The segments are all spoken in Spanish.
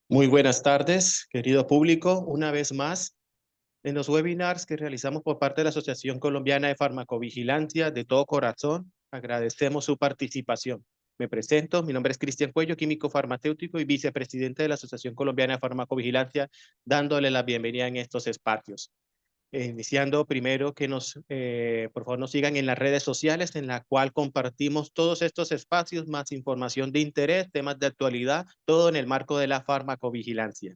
Muy buenas tardes, querido público. Una vez más, en los webinars que realizamos por parte de la Asociación Colombiana de Farmacovigilancia, de todo corazón, agradecemos su participación. Me presento, mi nombre es Cristian Cuello, químico farmacéutico y vicepresidente de la Asociación Colombiana de Farmacovigilancia, dándole la bienvenida en estos espacios. Iniciando primero que por favor, nos sigan en las redes sociales en la cual compartimos todos estos espacios, más información de interés, temas de actualidad, todo en el marco de la farmacovigilancia.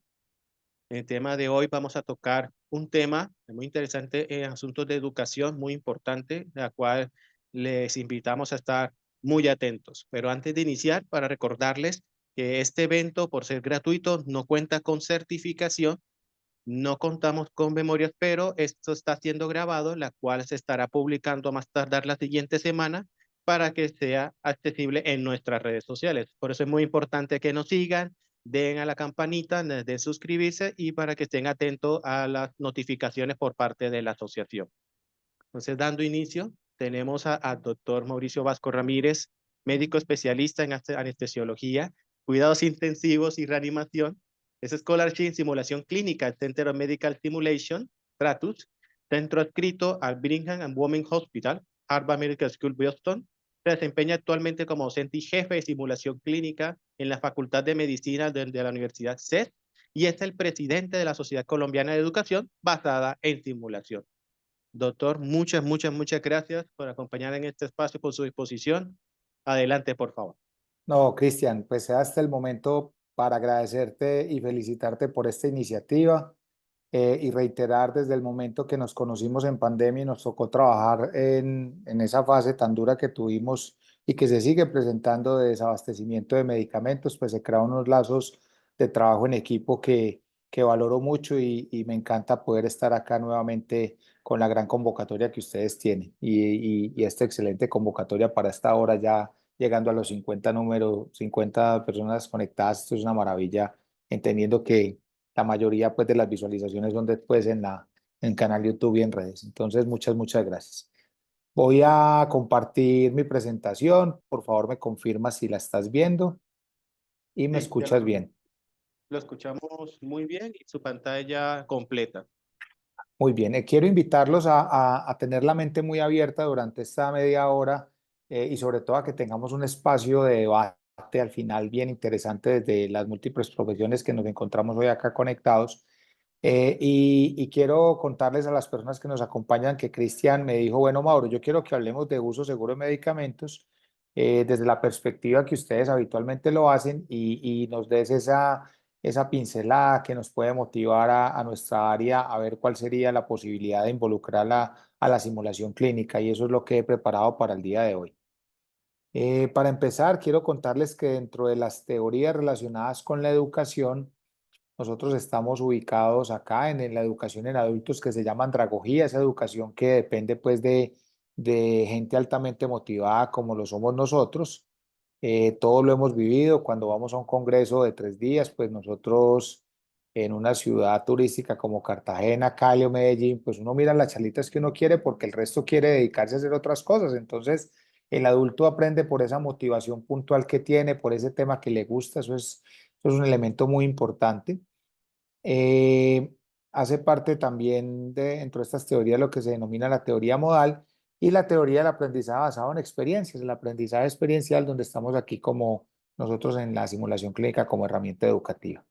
En el tema de hoy vamos a tocar un tema muy interesante en asuntos de educación, muy importante, la cual les invitamos a estar muy atentos. Pero antes de iniciar, para recordarles que este evento, por ser gratuito, no cuenta con certificación, no contamos con memorias, pero esto está siendo grabado, la cual se estará publicando más tardar la siguiente semana para que sea accesible en nuestras redes sociales. Por eso es muy importante que nos sigan, den a la campanita de suscribirse y para que estén atentos a las notificaciones por parte de la asociación. Entonces, dando inicio, tenemos al doctor Mauricio Vasco Ramírez, médico especialista en anestesiología, cuidados intensivos y reanimación. Es Scholarship en Simulación Clínica, Center of Medical Simulation, Tratus, centro adscrito al Brigham and Women's Hospital, Harvard Medical School, Boston. Se desempeña actualmente como docente y jefe de simulación clínica en la Facultad de Medicina de la Universidad CES y es el presidente de la Sociedad Colombiana de Educación basada en simulación. Doctor, muchas gracias por acompañar en este espacio, por su disposición. Adelante, por favor. No, Cristian, pues sea hasta el momento para agradecerte y felicitarte por esta iniciativa y reiterar desde el momento que nos conocimos en pandemia y nos tocó trabajar en esa fase tan dura que tuvimos y que se sigue presentando de desabastecimiento de medicamentos, pues se crearon unos lazos de trabajo en equipo que valoro mucho y me encanta poder estar acá nuevamente con la gran convocatoria que ustedes tienen y esta excelente convocatoria para esta hora ya llegando a los 50 personas conectadas. Esto es una maravilla, entendiendo que la mayoría pues de las visualizaciones son después en canal YouTube y en redes. Entonces, muchas gracias. Voy a compartir mi presentación. Por favor, me confirma si la estás viendo y me Sí, ya escuchas bien. lo escuchamos muy bien y su pantalla completa. Muy bien, quiero invitarlos a tener la mente muy abierta durante esta media hora y sobre todo a que tengamos un espacio de debate al final bien interesante desde las múltiples profesiones que nos encontramos hoy acá conectados. Y quiero contarles a las personas que nos acompañan que Cristian me dijo, bueno, Mauro, yo quiero que hablemos de uso seguro de medicamentos desde la perspectiva que ustedes habitualmente lo hacen y nos des esa pincelada que nos puede motivar a nuestra área a ver cuál sería la posibilidad de involucrarla a la simulación clínica y eso es lo que he preparado para el día de hoy. Para empezar, quiero contarles que dentro de las teorías relacionadas con la educación, nosotros estamos ubicados acá en la educación en adultos que se llama andragogía, esa educación que depende pues de gente altamente motivada como lo somos nosotros. Todo lo hemos vivido cuando vamos a un congreso de 3 días, pues nosotros en una ciudad turística como Cartagena, Cali o Medellín, pues uno mira las charlitas que uno quiere porque el resto quiere dedicarse a hacer otras cosas. Entonces, el adulto aprende por esa motivación puntual que tiene, por ese tema que le gusta, eso es un elemento muy importante. Eh, Hace parte también dentro de estas teorías lo que se denomina la teoría modal y la teoría del aprendizaje basado en experiencias, el aprendizaje experiencial donde estamos aquí como nosotros en la simulación clínica como herramienta educativa.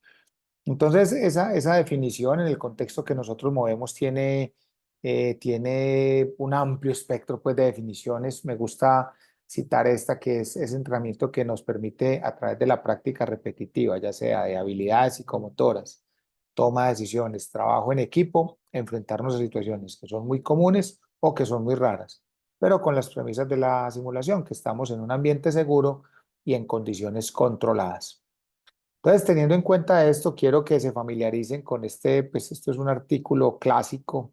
Entonces, esa definición en el contexto que nosotros movemos tiene un amplio espectro pues, de definiciones. Me gusta citar esta que es ese entrenamiento que nos permite a través de la práctica repetitiva, ya sea de habilidades psicomotoras, toma de decisiones, trabajo en equipo, enfrentarnos a situaciones que son muy comunes o que son muy raras, pero con las premisas de la simulación, que estamos en un ambiente seguro y en condiciones controladas. Entonces, teniendo en cuenta esto, quiero que se familiaricen con pues esto es un artículo clásico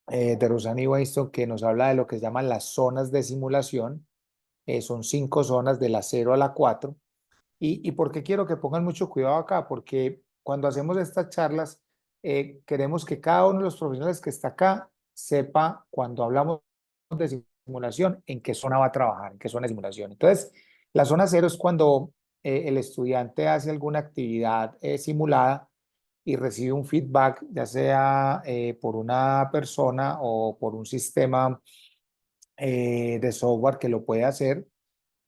de Rosani Weinstein que nos habla de lo que se llaman las zonas de simulación. Son 5 zonas de la 0 a la 4. ¿Y por qué quiero que pongan mucho cuidado acá? Porque cuando hacemos estas charlas, queremos que cada uno de los profesionales que está acá sepa cuando hablamos de simulación en qué zona va a trabajar, en qué zona de simulación. Entonces, la zona 0 es cuando el estudiante hace alguna actividad simulada y recibe un feedback, ya sea por una persona o por un sistema de software que lo puede hacer.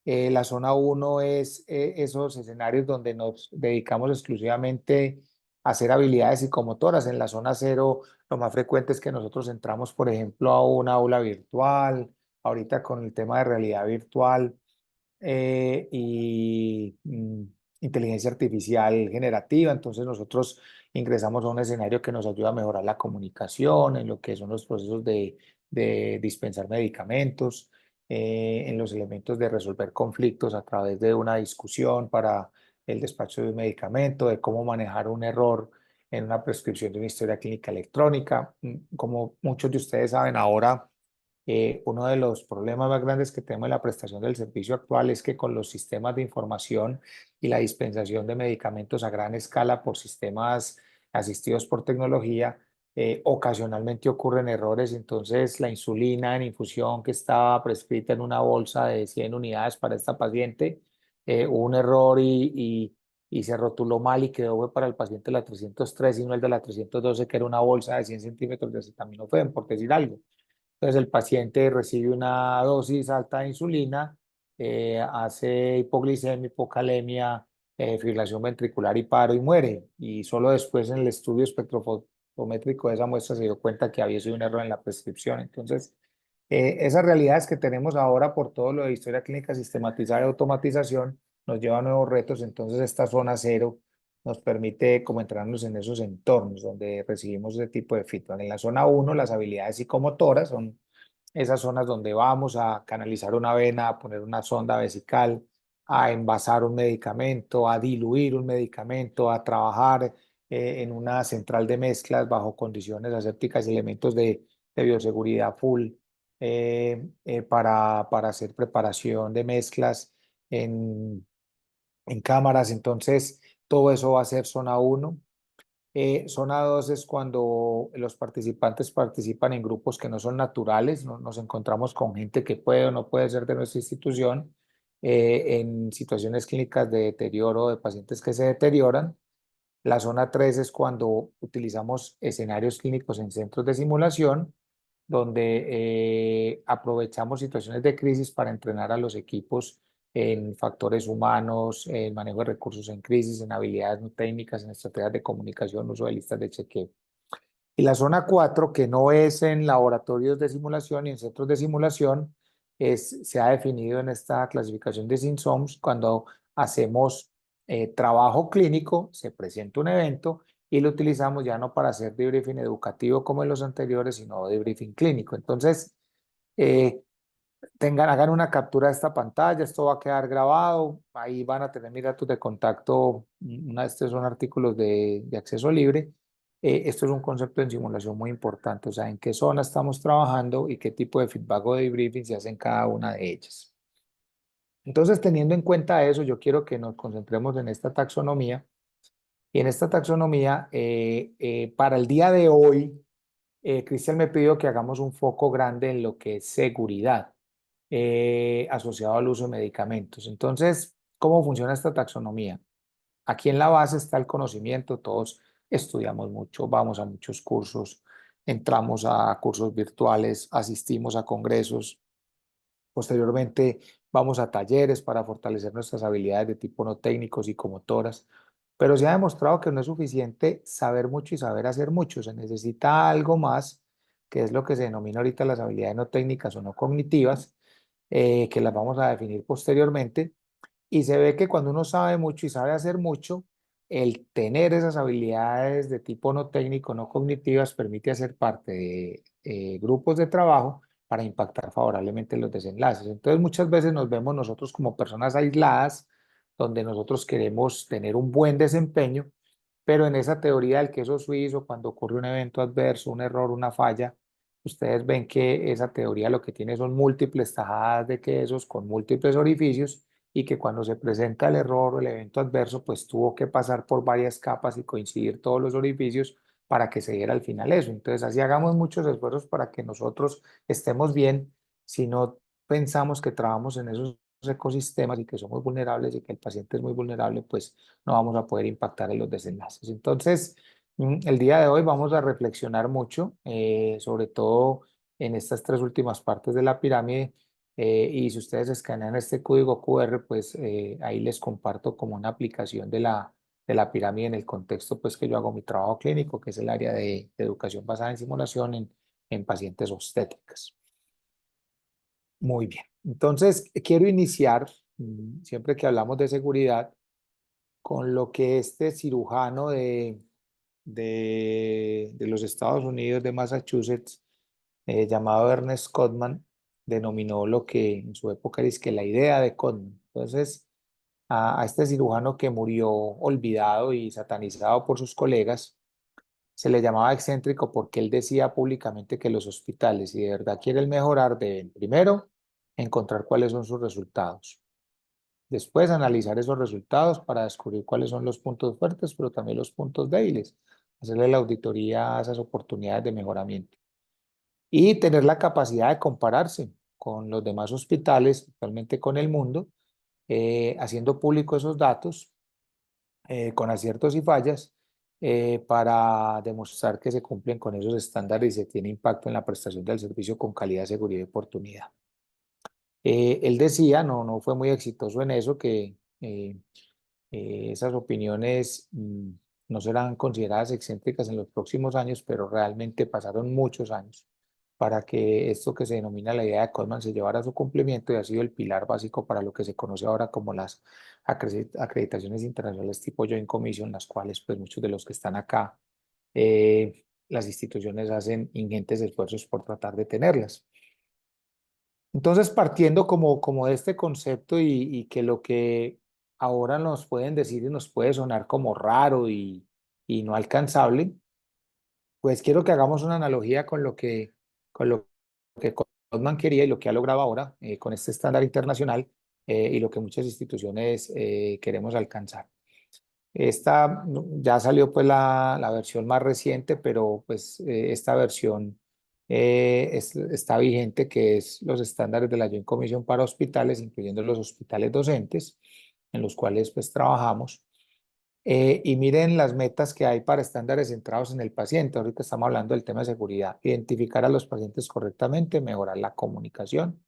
La zona uno es esos escenarios donde nos dedicamos exclusivamente a hacer habilidades psicomotoras. En la zona cero, lo más frecuente es que nosotros entramos, por ejemplo, a una aula virtual, ahorita con el tema de realidad virtual y inteligencia artificial generativa. Entonces nosotros ingresamos a un escenario que nos ayuda a mejorar la comunicación en lo que son los procesos de dispensar medicamentos, en los elementos de resolver conflictos a través de una discusión para el despacho de un medicamento, de cómo manejar un error en una prescripción de una historia clínica electrónica. Como muchos de ustedes saben, ahora uno de los problemas más grandes que tenemos en la prestación del servicio actual es que con los sistemas de información y la dispensación de medicamentos a gran escala por sistemas asistidos por tecnología, ocasionalmente ocurren errores. Entonces, la insulina en infusión que estaba prescrita en una bolsa de 100 unidades para esta paciente, hubo un error y se rotuló mal y quedó fue para el paciente la 303 y no el de la 312, que era una bolsa de 100 centímetros de acetaminofén, por decir algo. Entonces el paciente recibe una dosis alta de insulina, hace hipoglicemia, hipocalemia, fibrilación ventricular y paro y muere. Y solo después en el estudio espectrofotométrico de esa muestra se dio cuenta que había sido un error en la prescripción. Entonces, esas realidades que tenemos ahora por todo lo de historia clínica sistematizada y automatización nos lleva a nuevos retos. Entonces, esta zona cero nos permite como entrarnos en esos entornos donde recibimos ese tipo de feedback. En la zona uno las habilidades psicomotoras son esas zonas donde vamos a canalizar una vena, a poner una sonda vesical, a envasar un medicamento, a diluir un medicamento, a trabajar en una central de mezclas bajo condiciones asépticas y elementos de bioseguridad full para hacer preparación de mezclas en, en cámaras. Entonces, todo eso va a ser zona uno. Zona 2 es cuando los participantes participan en grupos que no son naturales, nos encontramos con gente que puede o no puede ser de nuestra institución, en situaciones clínicas de deterioro de pacientes que se deterioran. La zona 3 es cuando utilizamos escenarios clínicos en centros de simulación, donde aprovechamos situaciones de crisis para entrenar a los equipos en factores humanos, en manejo de recursos en crisis, en habilidades no técnicas, en estrategias de comunicación, uso de listas de chequeo. Y la zona 4 que no es en laboratorios de simulación y en centros de simulación, se ha definido en esta clasificación de SINSOMS cuando hacemos trabajo clínico, se presenta un evento y lo utilizamos ya no para hacer debriefing educativo como en los anteriores, sino debriefing clínico. Entonces, eh, hagan una captura de esta pantalla, esto va a quedar grabado, ahí van a tener mis datos de contacto, estos son artículos de acceso libre. Esto es un concepto en simulación muy importante, o sea, en qué zona estamos trabajando y qué tipo de feedback o debriefing se hace en cada una de ellas. Entonces, teniendo en cuenta eso, yo quiero que nos concentremos en esta taxonomía. Y en esta taxonomía, para el día de hoy, Cristian me pidió que hagamos un foco grande en lo que es seguridad asociado al uso de medicamentos. Entonces, ¿cómo funciona esta taxonomía? Aquí en la base está el conocimiento, todos estudiamos mucho, vamos a muchos cursos, entramos a cursos virtuales, asistimos a congresos, posteriormente vamos a talleres para fortalecer nuestras habilidades de tipo no técnico, psicomotoras, pero se ha demostrado que no es suficiente saber mucho y saber hacer mucho, se necesita algo más, que es lo que se denomina ahorita las habilidades no técnicas o no cognitivas, que las vamos a definir posteriormente. Y se ve que cuando uno sabe mucho y sabe hacer mucho, el tener esas habilidades de tipo no técnico, no cognitivas, permite hacer parte de grupos de trabajo para impactar favorablemente los desenlaces. Entonces, muchas veces nos vemos nosotros como personas aisladas, donde nosotros queremos tener un buen desempeño, pero en esa teoría del queso suizo, cuando ocurre un evento adverso, un error, una falla, ustedes ven que esa teoría lo que tiene son múltiples tajadas de quesos con múltiples orificios y que cuando se presenta el error o el evento adverso, pues tuvo que pasar por varias capas y coincidir todos los orificios para que se diera al final eso. Entonces, así hagamos muchos esfuerzos para que nosotros estemos bien, si no pensamos que trabajamos en esos ecosistemas y que son muy vulnerables y que el paciente es muy vulnerable, pues no vamos a poder impactar en los desenlaces. Entonces, el día de hoy vamos a reflexionar mucho, sobre todo en estas tres últimas partes de la pirámide. Y si ustedes escanean este código QR, pues ahí les comparto como una aplicación de la pirámide en el contexto pues que yo hago mi trabajo clínico, que es el área de educación basada en simulación en pacientes obstétricas. Muy bien. Entonces, quiero iniciar, siempre que hablamos de seguridad, con lo que este cirujano de los Estados Unidos, de Massachusetts, llamado Ernest Codman, denominó lo que en su época es que la idea de Codman. Entonces, a este cirujano que murió olvidado y satanizado por sus colegas, se le llamaba excéntrico porque él decía públicamente que los hospitales, si de verdad quieren mejorar, deben primero encontrar cuáles son sus resultados. Después analizar esos resultados para descubrir cuáles son los puntos fuertes, pero también los puntos débiles. Hacerle la auditoría a esas oportunidades de mejoramiento. Y tener la capacidad de compararse con los demás hospitales, actualmente con el mundo, haciendo público esos datos con aciertos y fallas para demostrar que se cumplen con esos estándares y se tiene impacto en la prestación del servicio con calidad, seguridad y oportunidad. Él decía, no fue muy exitoso en eso, que esas opiniones no serán consideradas excéntricas en los próximos años, pero realmente pasaron muchos años para que esto que se denomina la idea de Codman se llevara a su cumplimiento y ha sido el pilar básico para lo que se conoce ahora como las acreditaciones internacionales tipo Joint Commission, las cuales pues muchos de los que están acá, las instituciones hacen ingentes esfuerzos por tratar de tenerlas. Entonces, partiendo como de este concepto y que lo que ahora nos pueden decir y nos puede sonar como raro y no alcanzable, pues quiero que hagamos una analogía con lo que Codman quería y lo que ha logrado ahora con este estándar internacional y lo que muchas instituciones queremos alcanzar. Esta ya salió pues la versión más reciente, pero pues esta versión está vigente, que es los estándares de la Joint Commission para hospitales, incluyendo los hospitales docentes, en los cuales pues trabajamos. Y miren las metas que hay para estándares centrados en el paciente. Ahorita estamos hablando del tema de seguridad. Identificar a los pacientes correctamente, mejorar la comunicación.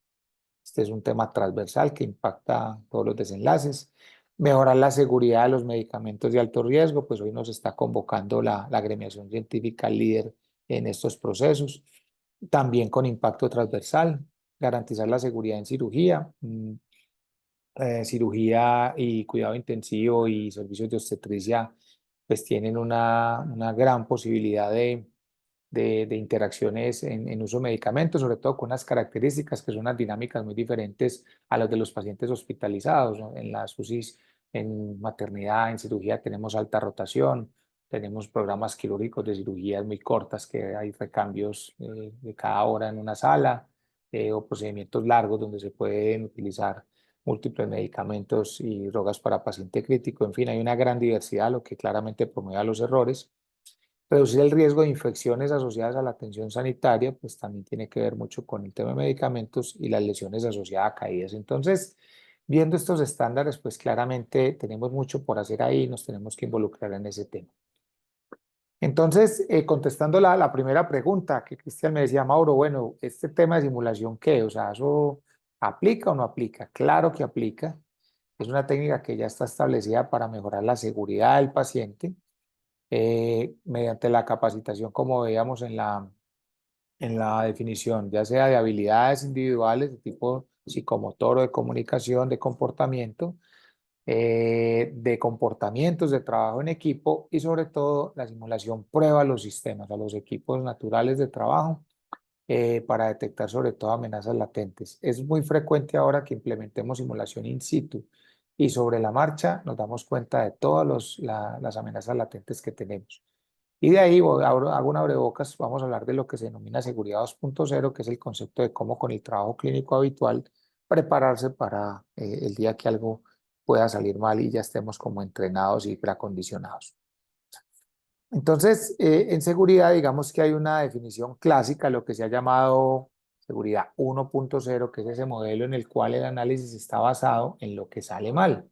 Este es un tema transversal que impacta todos los desenlaces. Mejorar la seguridad de los medicamentos de alto riesgo, pues hoy nos está convocando la agremiación científica líder en estos procesos. También con impacto transversal, garantizar la seguridad en cirugía, cirugía y cuidado intensivo y servicios de obstetricia, pues tienen una gran posibilidad de interacciones en uso de medicamentos, sobre todo con unas características que son unas dinámicas muy diferentes a las de los pacientes hospitalizados, ¿no? En las UCIs, en maternidad, en cirugía tenemos alta rotación, tenemos programas quirúrgicos de cirugías muy cortas que hay recambios de cada hora en una sala o procedimientos largos donde se pueden utilizar múltiples medicamentos y drogas para paciente crítico. En fin, hay una gran diversidad, lo que claramente promueve los errores. Reducir el riesgo de infecciones asociadas a la atención sanitaria, pues también tiene que ver mucho con el tema de medicamentos y las lesiones asociadas a caídas. Entonces, viendo estos estándares, pues claramente tenemos mucho por hacer ahí y nos tenemos que involucrar en ese tema. Entonces, contestando la primera pregunta que Cristian me decía, Mauro, bueno, este tema de simulación, ¿qué? O sea, ¿eso aplica o no aplica? Claro que aplica. Es una técnica que ya está establecida para mejorar la seguridad del paciente mediante la capacitación, como veíamos en la definición, ya sea de habilidades individuales de tipo psicomotor o de comunicación, de comportamiento, de comportamientos de trabajo en equipo y sobre todo la simulación prueba a los sistemas, a los equipos naturales de trabajo para detectar sobre todo amenazas latentes. Es muy frecuente ahora que implementemos simulación in situ y sobre la marcha nos damos cuenta de todas las amenazas latentes que tenemos. Y de ahí hago una abrebocas, vamos a hablar de lo que se denomina seguridad 2.0, que es el concepto de cómo con el trabajo clínico habitual prepararse para el día que algo pueda salir mal y ya estemos como entrenados y preacondicionados. Entonces, en seguridad, digamos que hay una definición clásica, lo que se ha llamado seguridad 1.0, que es ese modelo en el cual el análisis está basado en lo que sale mal.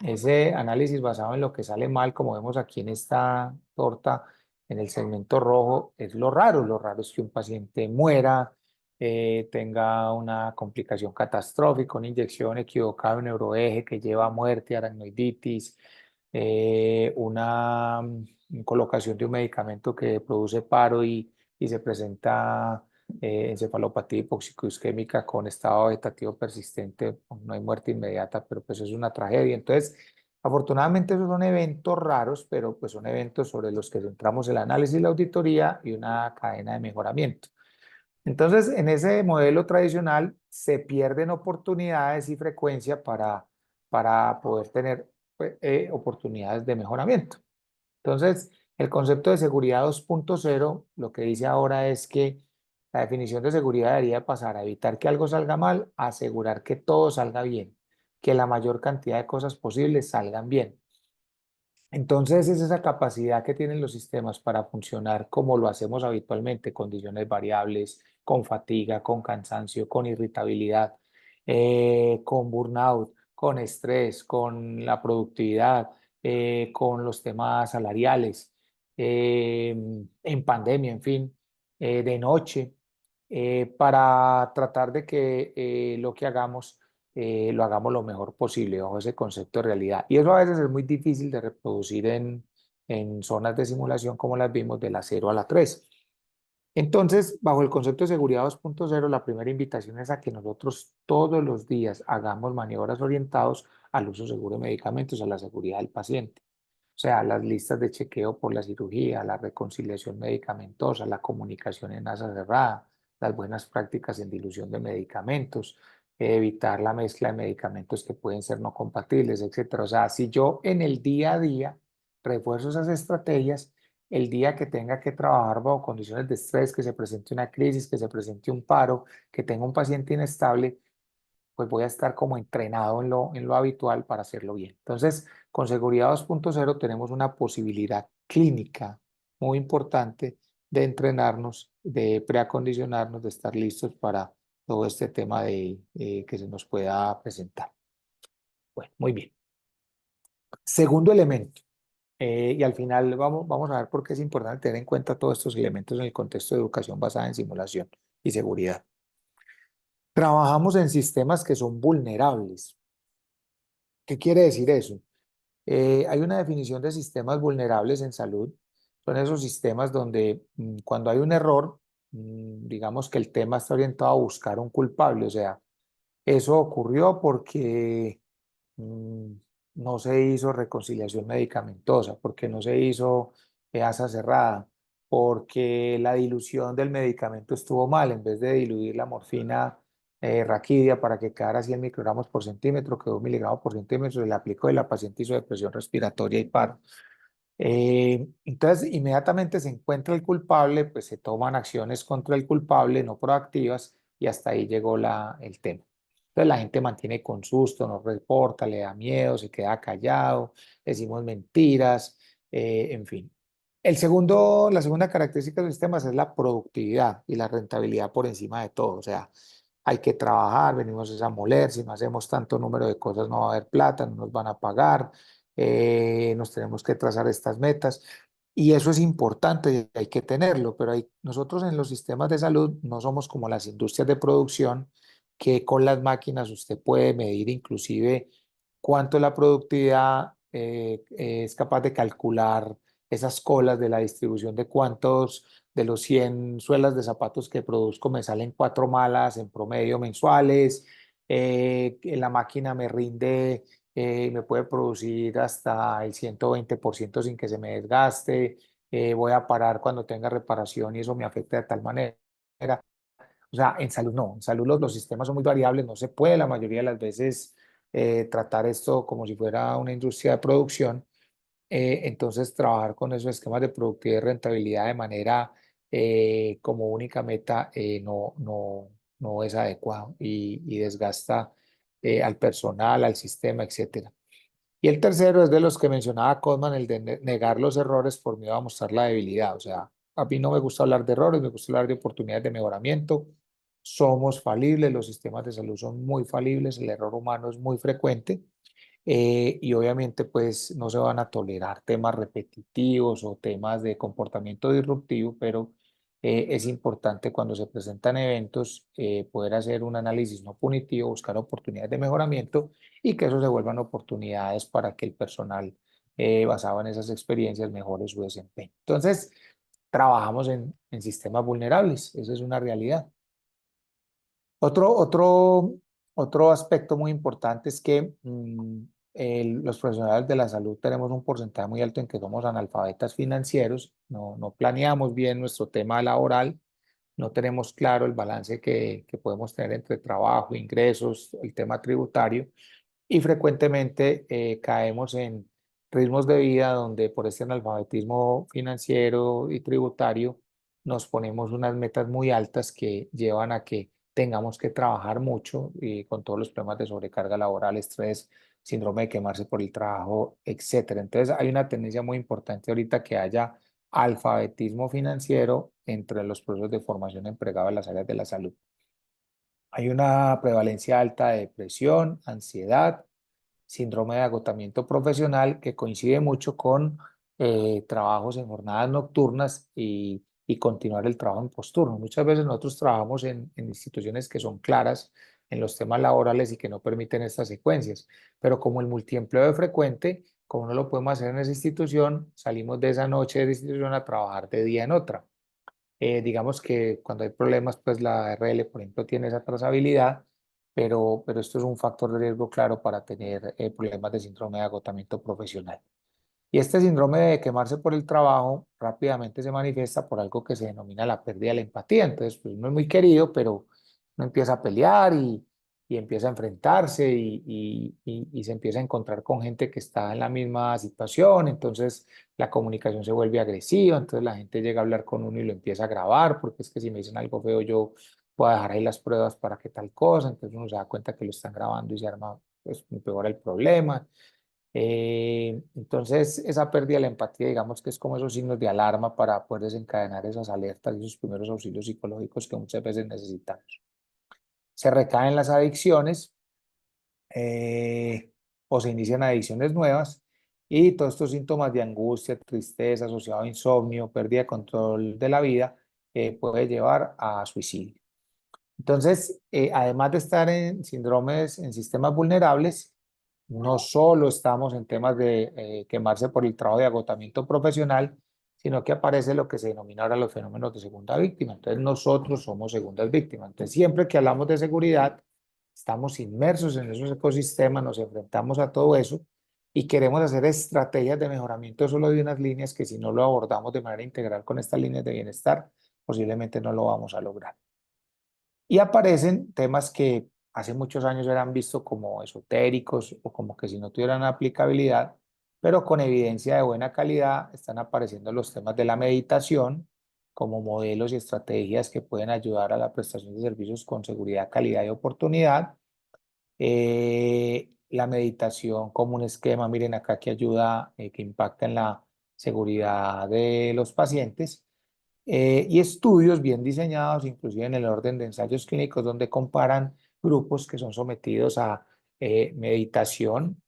Ese análisis basado en lo que sale mal, como vemos aquí en esta torta, en el segmento rojo, es lo raro. Lo raro es que un paciente muera, tenga una complicación catastrófica, una inyección equivocada en neuroeje que lleva a muerte, aracnoiditis, una colocación de un medicamento que produce paro y se presenta encefalopatía hipoxicoisquémica con estado vegetativo persistente. No hay muerte inmediata, pero pues es una tragedia. Entonces, afortunadamente esos son eventos raros, pero pues son eventos sobre los que centramos el análisis, la auditoría y una cadena de mejoramiento. Entonces, en ese modelo tradicional se pierden oportunidades y frecuencia para poder tener pues, oportunidades de mejoramiento. Entonces, el concepto de seguridad 2.0 lo que dice ahora es que la definición de seguridad debería pasar a evitar que algo salga mal, a asegurar que todo salga bien, que la mayor cantidad de cosas posibles salgan bien. Entonces, es esa capacidad que tienen los sistemas para funcionar como lo hacemos habitualmente, condiciones variables, con fatiga, con cansancio, con irritabilidad, con burnout, con estrés, con la productividad, con los temas salariales, en pandemia, en fin, de noche, para tratar de que lo que hagamos lo hagamos lo mejor posible bajo ese concepto de realidad. Y eso a veces es muy difícil de reproducir en zonas de simulación como las vimos de la 0 a la 3. Entonces, bajo el concepto de seguridad 2.0, la primera invitación es a que nosotros todos los días hagamos maniobras orientados al uso seguro de medicamentos, a la seguridad del paciente. O sea, las listas de chequeo por la cirugía, la reconciliación medicamentosa, la comunicación en asa cerrada, las buenas prácticas en dilución de medicamentos, evitar la mezcla de medicamentos que pueden ser no compatibles, etcétera. O sea, si yo en el día a día refuerzo esas estrategias, el día que tenga que trabajar bajo condiciones de estrés, que se presente una crisis, que se presente un paro, que tenga un paciente inestable, pues voy a estar como entrenado en lo habitual para hacerlo bien. Entonces, con seguridad 2.0 tenemos una posibilidad clínica muy importante de entrenarnos, de preacondicionarnos, de estar listos para todo este tema que se nos pueda presentar. Bueno, muy bien. Segundo elemento, y al final vamos a ver por qué es importante tener en cuenta todos estos elementos en el contexto de educación basada en simulación y seguridad. Trabajamos en sistemas que son vulnerables. ¿Qué quiere decir eso? Hay una definición de sistemas vulnerables en salud. Son esos sistemas donde cuando hay un error, digamos que el tema está orientado a buscar un culpable. O sea, eso ocurrió porque mm, no se hizo reconciliación medicamentosa, porque no se hizo asa cerrada, porque la dilución del medicamento estuvo mal. En vez de diluir la morfina raquidia para que quedara 100 microgramos por centímetro, quedó miligramos por centímetro, se le aplicó y la paciente hizo depresión respiratoria y paro. Entonces, inmediatamente se encuentra el culpable, pues se toman acciones contra el culpable, no proactivas, y hasta ahí llegó el tema. Entonces, la gente mantiene con susto, no reporta, le da miedo, se queda callado, decimos mentiras, en fin. La segunda característica de los sistemas es la productividad y la rentabilidad por encima de todo. O sea, hay que trabajar, venimos a moler, si no hacemos tanto número de cosas no va a haber plata, no nos van a pagar, nos tenemos que trazar estas metas y eso es importante y hay que tenerlo, pero nosotros en los sistemas de salud no somos como las industrias de producción que con las máquinas usted puede medir inclusive cuánto la productividad es capaz de calcular esas colas de la distribución de cuántos de los 100 suelas de zapatos que produzco me salen 4 malas en promedio mensuales, que la máquina me rinde me puede producir hasta el 120% sin que se me desgaste, voy a parar cuando tenga reparación y eso me afecta de tal manera. O sea, en salud no, en salud los sistemas son muy variables, no se puede la mayoría de las veces tratar esto como si fuera una industria de producción. Entonces, trabajar con esos esquemas de productividad y rentabilidad de manera como única meta no es adecuado y desgasta al personal, al sistema, etcétera. Y el tercero es de los que mencionaba Codman, el de negar los errores por miedo a mostrar la debilidad. O sea, a mí no me gusta hablar de errores, me gusta hablar de oportunidades de mejoramiento. somos falibles, los sistemas de salud son muy falibles, el error humano es muy frecuente. Y obviamente pues no se van a tolerar temas repetitivos o temas de comportamiento disruptivo, pero es importante cuando se presentan eventos poder hacer un análisis no punitivo, buscar oportunidades de mejoramiento y que eso se vuelvan oportunidades para que el personal basado en esas experiencias mejore su desempeño. Entonces, trabajamos en sistemas vulnerables, eso es una realidad. Otro, otro, otro aspecto muy importante es que los profesionales de la salud tenemos un porcentaje muy alto en que somos analfabetas financieros, no planeamos bien nuestro tema laboral, no tenemos claro el balance que podemos tener entre trabajo, ingresos, el tema tributario y frecuentemente caemos en ritmos de vida donde por este analfabetismo financiero y tributario nos ponemos unas metas muy altas que llevan a que tengamos que trabajar mucho y con todos los problemas de sobrecarga laboral, estrés, síndrome de quemarse por el trabajo, etcétera. Entonces hay una tendencia muy importante ahorita que haya alfabetismo financiero entre los procesos de formación empleados en las áreas de la salud. Hay una prevalencia alta de depresión, ansiedad, síndrome de agotamiento profesional que coincide mucho con trabajos en jornadas nocturnas y continuar el trabajo en posturno. Muchas veces nosotros trabajamos en instituciones que son claras en los temas laborales y que no permiten estas secuencias, pero como el multiempleo es frecuente, como no lo podemos hacer en esa institución, salimos de esa noche de la institución a trabajar de día en otra. Digamos que cuando hay problemas, pues la RL, por ejemplo, tiene esa trazabilidad, pero esto es un factor de riesgo claro para tener problemas de síndrome de agotamiento profesional. Y este síndrome de quemarse por el trabajo rápidamente se manifiesta por algo que se denomina la pérdida de la empatía. Entonces, pues uno es muy querido, pero uno empieza a pelear y empieza a enfrentarse y se empieza a encontrar con gente que está en la misma situación. Entonces, la comunicación se vuelve agresiva. Entonces, la gente llega a hablar con uno y lo empieza a grabar, porque es que si me dicen algo feo, yo voy a dejar ahí las pruebas para que tal cosa. Entonces, uno se da cuenta que lo están grabando y se arma, pues, peor el problema. Entonces, esa pérdida de la empatía, digamos que es como esos signos de alarma para poder desencadenar esas alertas y esos primeros auxilios psicológicos que muchas veces necesitamos. Se recaen las adicciones o se inician adicciones nuevas y todos estos síntomas de angustia, tristeza, asociado a insomnio, pérdida de control de la vida, puede llevar a suicidio. Entonces, además de estar en síndromes, en sistemas vulnerables, no solo estamos en temas de quemarse por el trabajo de agotamiento profesional, sino que aparece lo que se denomina ahora los fenómenos de segunda víctima. Entonces nosotros somos segundas víctimas. Entonces siempre que hablamos de seguridad, estamos inmersos en esos ecosistemas, nos enfrentamos a todo eso y queremos hacer estrategias de mejoramiento solo de unas líneas que si no lo abordamos de manera integral con estas líneas de bienestar, posiblemente no lo vamos a lograr. Y aparecen temas que hace muchos años eran vistos como esotéricos o como que si no tuvieran aplicabilidad, pero con evidencia de buena calidad están apareciendo los temas de la meditación como modelos y estrategias que pueden ayudar a la prestación de servicios con seguridad, calidad y oportunidad. La meditación como un esquema, miren acá que ayuda, que impacta en la seguridad de los pacientes y estudios bien diseñados, inclusive en el orden de ensayos clínicos, donde comparan grupos que son sometidos a meditación,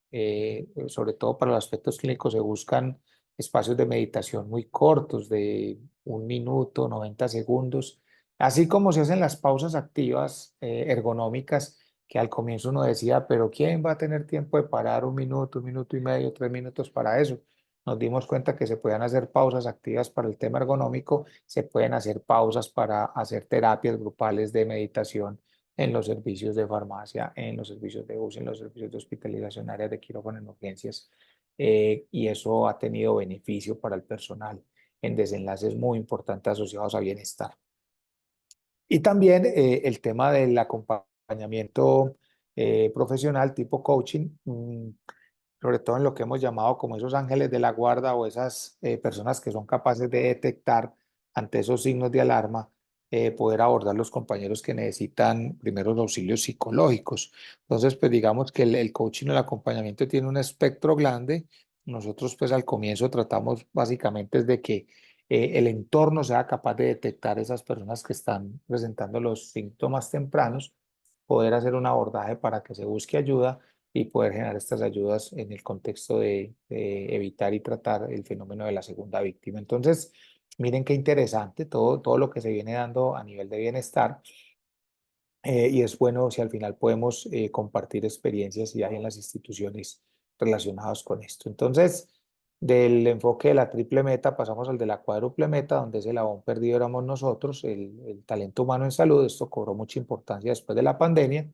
sobre todo para los aspectos clínicos se buscan espacios de meditación muy cortos, de 1 minuto, 90 segundos, así como se hacen las pausas activas ergonómicas, que al comienzo uno decía, pero ¿quién va a tener tiempo de parar 1 minuto, 1 minuto y medio, 3 minutos para eso? Nos dimos cuenta que se podían hacer pausas activas para el tema ergonómico, se pueden hacer pausas para hacer terapias grupales de meditación en los servicios de farmacia, en los servicios de UCI, en los servicios de hospitalización, áreas de quirófano en urgencias, y eso ha tenido beneficio para el personal en desenlaces muy importantes asociados a bienestar. Y también el tema del acompañamiento profesional tipo coaching, sobre todo en lo que hemos llamado como esos ángeles de la guarda o esas personas que son capaces de detectar ante esos signos de alarma, poder abordar los compañeros que necesitan primeros auxilios psicológicos. Entonces, pues digamos que el coaching, el acompañamiento tiene un espectro grande. Nosotros pues al comienzo tratamos básicamente de que el entorno sea capaz de detectar esas personas que están presentando los síntomas tempranos, poder hacer un abordaje para que se busque ayuda y poder generar estas ayudas en el contexto de evitar y tratar el fenómeno de la segunda víctima. Entonces, miren qué interesante todo lo que se viene dando a nivel de bienestar. Y es bueno si al final podemos compartir experiencias y hay en las instituciones relacionadas con esto. Entonces, del enfoque de la triple meta pasamos al de la cuádruple meta, donde ese eslabón perdido éramos nosotros, el talento humano en salud. Esto cobró mucha importancia después de la pandemia.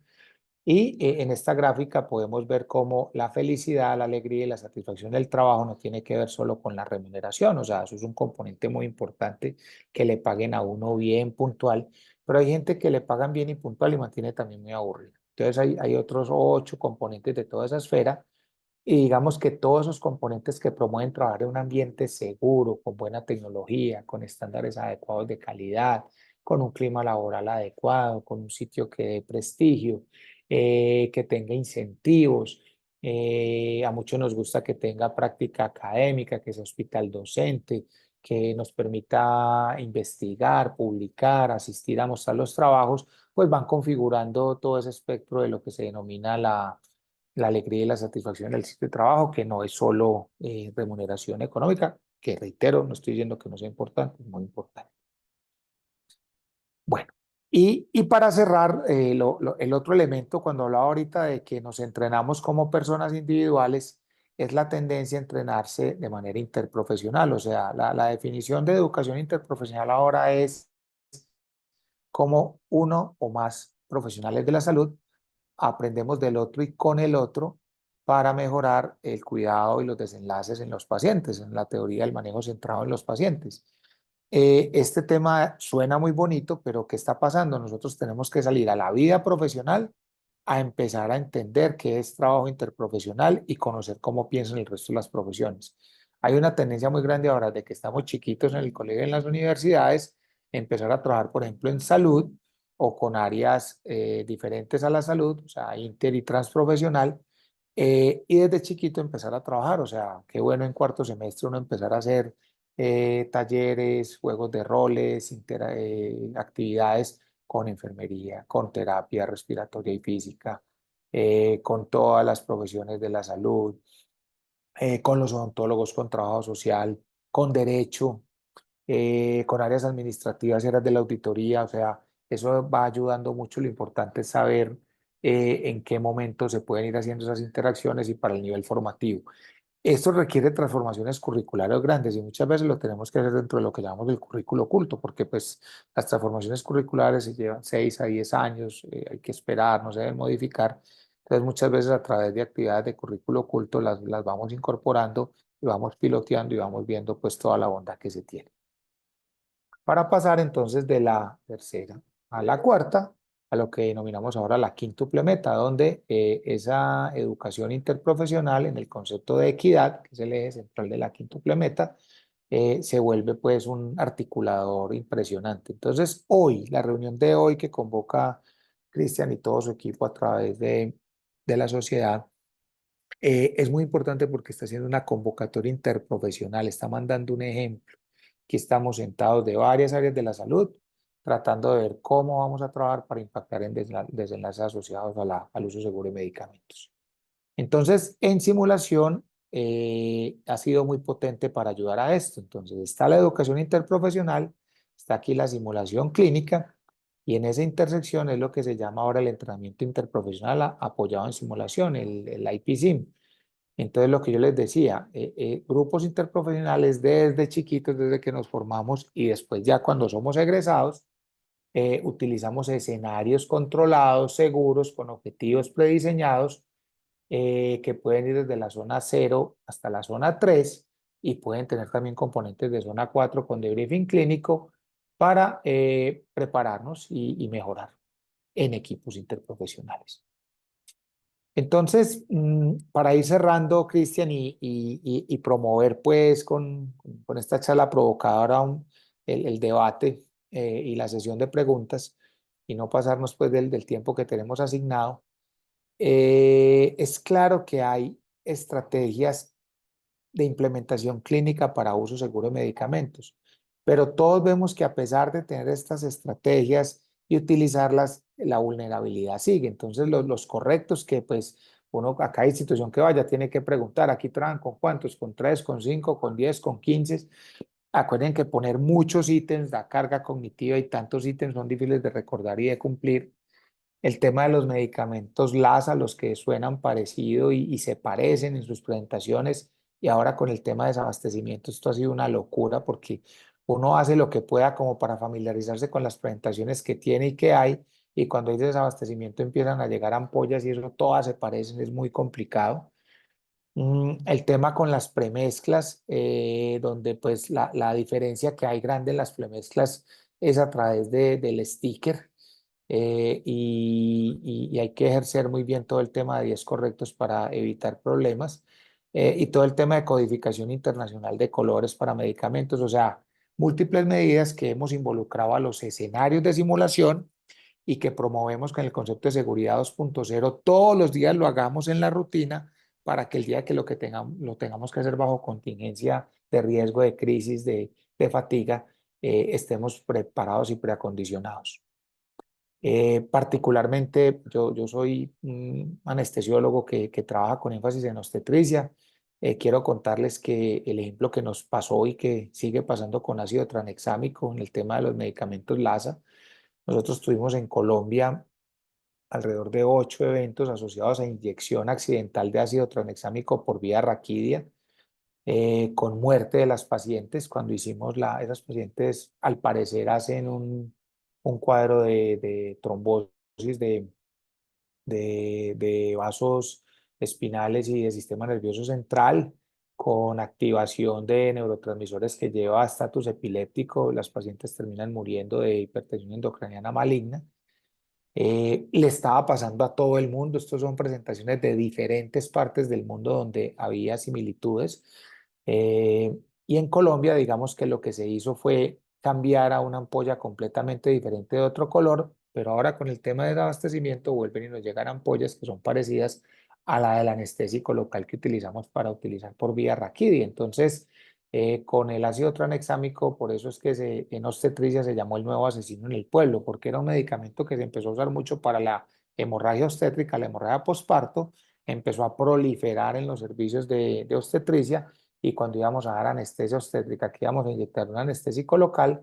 Y en esta gráfica podemos ver cómo la felicidad, la alegría y la satisfacción del trabajo no tiene que ver solo con la remuneración, o sea, eso es un componente muy importante, que le paguen a uno bien puntual, pero hay gente que le pagan bien y puntual y mantiene también muy aburrido. Entonces hay otros 8 componentes de toda esa esfera y digamos que todos esos componentes que promueven trabajar en un ambiente seguro, con buena tecnología, con estándares adecuados de calidad, con un clima laboral adecuado, con un sitio que dé prestigio, que tenga incentivos. A muchos nos gusta que tenga práctica académica, que sea hospital docente, que nos permita investigar, publicar, asistir a mostrar los trabajos, pues van configurando todo ese espectro de lo que se denomina la alegría y la satisfacción del sitio de trabajo, que no es solo remuneración económica, que reitero, no estoy diciendo que no sea importante, es muy importante. Bueno, y para cerrar, el otro elemento, cuando hablaba ahorita de que nos entrenamos como personas individuales, es la tendencia a entrenarse de manera interprofesional. O sea, la definición de educación interprofesional ahora es como uno o más profesionales de la salud aprendemos del otro y con el otro para mejorar el cuidado y los desenlaces en los pacientes, en la teoría del manejo centrado en los pacientes. Este tema suena muy bonito, pero ¿qué está pasando? Nosotros tenemos que salir a la vida profesional a empezar a entender qué es trabajo interprofesional y conocer cómo piensan el resto de las profesiones. Hay una tendencia muy grande ahora de que estamos chiquitos en el colegio y en las universidades, empezar a trabajar, por ejemplo, en salud o con áreas diferentes a la salud, o sea, inter y transprofesional, y desde chiquito empezar a trabajar, o sea, qué bueno en cuarto semestre uno empezar a hacer talleres, juegos de roles, actividades con enfermería, con terapia respiratoria y física, con todas las profesiones de la salud, con los odontólogos, con trabajo social, con derecho, con áreas administrativas, áreas de la auditoría, o sea, eso va ayudando mucho. Lo importante es saber en qué momento se pueden ir haciendo esas interacciones y para el nivel formativo. Esto requiere transformaciones curriculares grandes y muchas veces lo tenemos que hacer dentro de lo que llamamos el currículo oculto, porque pues las transformaciones curriculares se llevan 6 a 10 años, hay que esperar, no se deben modificar. Entonces muchas veces a través de actividades de currículo oculto las vamos incorporando y vamos piloteando y vamos viendo pues toda la bondad que se tiene. Para pasar entonces de la tercera a la cuarta, a lo que denominamos ahora la quíntuple meta, donde esa educación interprofesional en el concepto de equidad, que es el eje central de la quíntuple meta, se vuelve pues un articulador impresionante. Entonces hoy, la reunión de hoy que convoca Cristian y todo su equipo a través de la sociedad, es muy importante porque está haciendo una convocatoria interprofesional, está mandando un ejemplo. Aquí estamos sentados de varias áreas de la salud, tratando de ver cómo vamos a trabajar para impactar en desenlaces asociados al uso seguro de medicamentos. Entonces, en simulación ha sido muy potente para ayudar a esto. Entonces, está la educación interprofesional, está aquí la simulación clínica y en esa intersección es lo que se llama ahora el entrenamiento interprofesional apoyado en simulación, el IPSIM. Entonces, lo que yo les decía, grupos interprofesionales desde chiquitos, desde que nos formamos y después ya cuando somos egresados, utilizamos escenarios controlados, seguros, con objetivos prediseñados, que pueden ir desde la zona 0 hasta la zona 3 y pueden tener también componentes de zona 4 con debriefing clínico para prepararnos y mejorar en equipos interprofesionales. Entonces, para ir cerrando, Cristian, y promover pues con esta charla provocadora el debate y la sesión de preguntas y no pasarnos pues del tiempo que tenemos asignado, es claro que hay estrategias de implementación clínica para uso seguro de medicamentos. Pero todos vemos que a pesar de tener estas estrategias y utilizarlas, la vulnerabilidad sigue. Entonces, los correctos que pues uno a cada institución que vaya tiene que preguntar, aquí trabajan con cuántos, con 3, con 5, con 10, con 15. Acuerden que poner muchos ítems da carga cognitiva y tantos ítems son difíciles de recordar y de cumplir. El tema de los medicamentos LASA, los que suenan parecido y se parecen en sus presentaciones, y ahora con el tema de desabastecimiento, esto ha sido una locura porque uno hace lo que pueda como para familiarizarse con las presentaciones que tiene y que hay, y cuando hay desabastecimiento empiezan a llegar ampollas y eso todas se parecen, es muy complicado. El tema con las premezclas, donde pues la diferencia que hay grande en las premezclas es a través del sticker, y hay que ejercer muy bien todo el tema de 10 correctos para evitar problemas, y todo el tema de codificación internacional de colores para medicamentos, o sea, múltiples medidas que hemos involucrado a los escenarios de simulación y que promovemos con el concepto de seguridad 2.0, todos los días lo hagamos en la rutina para que el día que lo tengamos que hacer bajo contingencia de riesgo, de crisis, de fatiga, estemos preparados y preacondicionados. Particularmente, yo soy un anestesiólogo que trabaja con énfasis en obstetricia. Quiero contarles que el ejemplo que nos pasó y que sigue pasando con ácido tranexámico en el tema de los medicamentos LASA. Nosotros tuvimos en Colombia alrededor de 8 eventos asociados a inyección accidental de ácido tranexámico por vía raquídea, con muerte de las pacientes. Cuando hicimos esas pacientes al parecer hacen un cuadro de trombosis de vasos espinales y de sistema nervioso central, con activación de neurotransmisores que lleva a estatus epiléptico. Las pacientes terminan muriendo de hipertensión endocraniana maligna. Le estaba pasando a todo el mundo. Estos son presentaciones de diferentes partes del mundo donde había similitudes. Eh, y en Colombia, digamos que lo que se hizo fue cambiar a una ampolla completamente diferente de otro color, pero ahora con el tema del abastecimiento vuelven y nos llegan ampollas que son parecidas a la del anestésico local que utilizamos para utilizar por vía raquídea. Entonces, con el ácido tranexámico, por eso es que en obstetricia se llamó el nuevo asesino en el pueblo, porque era un medicamento que se empezó a usar mucho para la hemorragia obstétrica, la hemorragia posparto, empezó a proliferar en los servicios de obstetricia, y cuando íbamos a dar anestesia obstétrica, que íbamos a inyectar un anestésico local,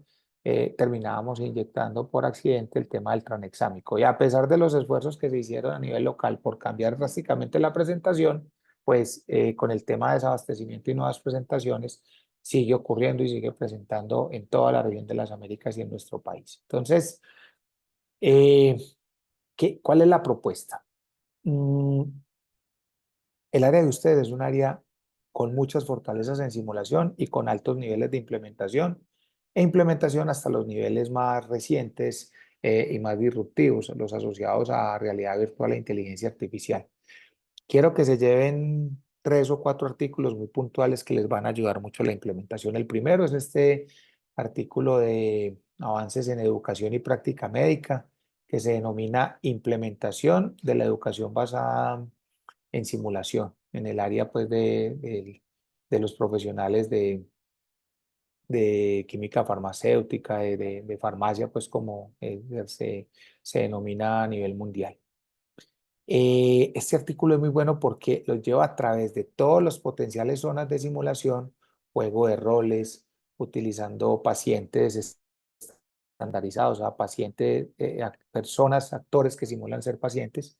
terminábamos inyectando por accidente el tema del tranexámico. Y a pesar de los esfuerzos que se hicieron a nivel local por cambiar drásticamente la presentación, pues con el tema de desabastecimiento y nuevas presentaciones, sigue ocurriendo y sigue presentando en toda la región de las Américas y en nuestro país. Entonces, eh, ¿cuál es la propuesta? Mm, el área de ustedes es un área con muchas fortalezas en simulación y con altos niveles de implementación, e implementación hasta los niveles más recientes y más disruptivos, los asociados a realidad virtual e inteligencia artificial. Quiero que se lleven 3 o 4 artículos muy puntuales que les van a ayudar mucho a la implementación. El primero es este artículo de avances en educación y práctica médica, que se denomina implementación de la educación basada en simulación, en el área pues de los profesionales de química farmacéutica, de farmacia, pues como se denomina a nivel mundial. Este artículo es muy bueno porque lo lleva a través de todas las potenciales zonas de simulación, juego de roles, utilizando pacientes estandarizados, o sea, pacientes, personas, actores que simulan ser pacientes,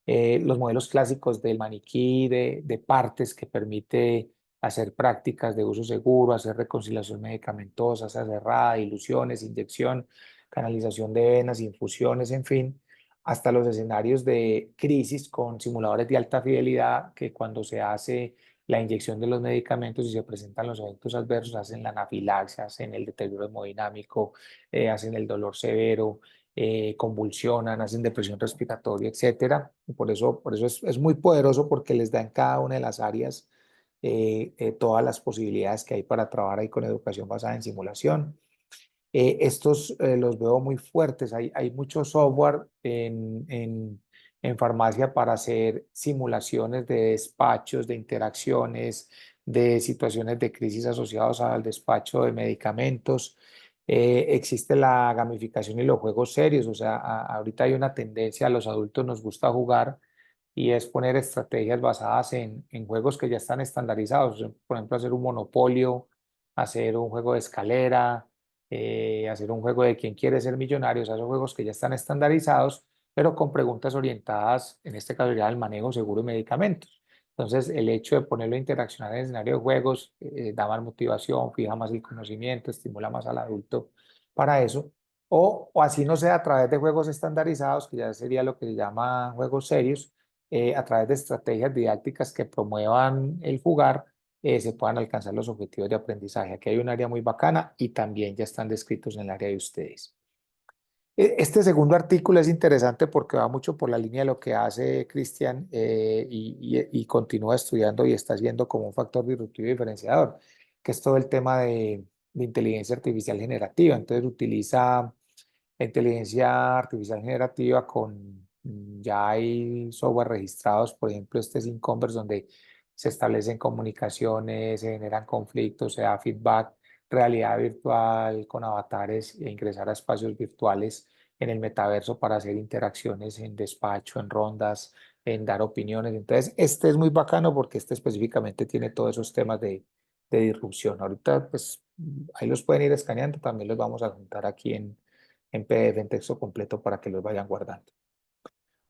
los modelos clásicos del maniquí, de partes que permite hacer prácticas de uso seguro, hacer reconciliación medicamentosa, hacer cerrada, ilusiones, inyección, canalización de venas, infusiones, en fin, hasta los escenarios de crisis con simuladores de alta fidelidad que cuando se hace la inyección de los medicamentos y se presentan los eventos adversos, hacen la anafilaxia, hacen el deterioro hemodinámico, hacen el dolor severo, convulsionan, hacen depresión respiratoria, etcétera. Y por eso es muy poderoso porque les da en cada una de las áreas todas las posibilidades que hay para trabajar ahí con educación basada en simulación. Estos los veo muy fuertes. Hay mucho software en farmacia para hacer simulaciones de despachos, de interacciones, de situaciones de crisis asociados al despacho de medicamentos. Existe la gamificación y los juegos serios, o sea, ahorita hay una tendencia, a los adultos nos gusta jugar y es poner estrategias basadas en juegos que ya están estandarizados, por ejemplo, hacer un monopolio, hacer un juego de escalera, hacer un juego de quién quiere ser millonario, o sea, son juegos que ya están estandarizados, pero con preguntas orientadas, en este caso ya al manejo seguro de medicamentos. Entonces, el hecho de ponerlo a interaccionar en el escenario de juegos da más motivación, fija más el conocimiento, estimula más al adulto para eso. O así no sea a través de juegos estandarizados, que ya sería lo que se llama juegos serios, a través de estrategias didácticas que promuevan el jugar, se puedan alcanzar los objetivos de aprendizaje. Aquí hay un área muy bacana y también ya están descritos en el área de ustedes. Este segundo artículo es interesante porque va mucho por la línea de lo que hace Cristian y continúa estudiando y está haciendo como un factor disruptivo y diferenciador, que es todo el tema de inteligencia artificial generativa. Entonces utiliza la inteligencia artificial generativa con, ya hay software registrados, por ejemplo, este es Inconverse, donde se establecen comunicaciones, se generan conflictos, se da feedback, realidad virtual con avatares e ingresar a espacios virtuales en el metaverso para hacer interacciones en despacho, en rondas, en dar opiniones. Entonces, este es muy bacano porque este específicamente tiene todos esos temas de disrupción. Ahorita, pues, ahí los pueden ir escaneando, también los vamos a juntar aquí en PDF, en texto completo, para que los vayan guardando.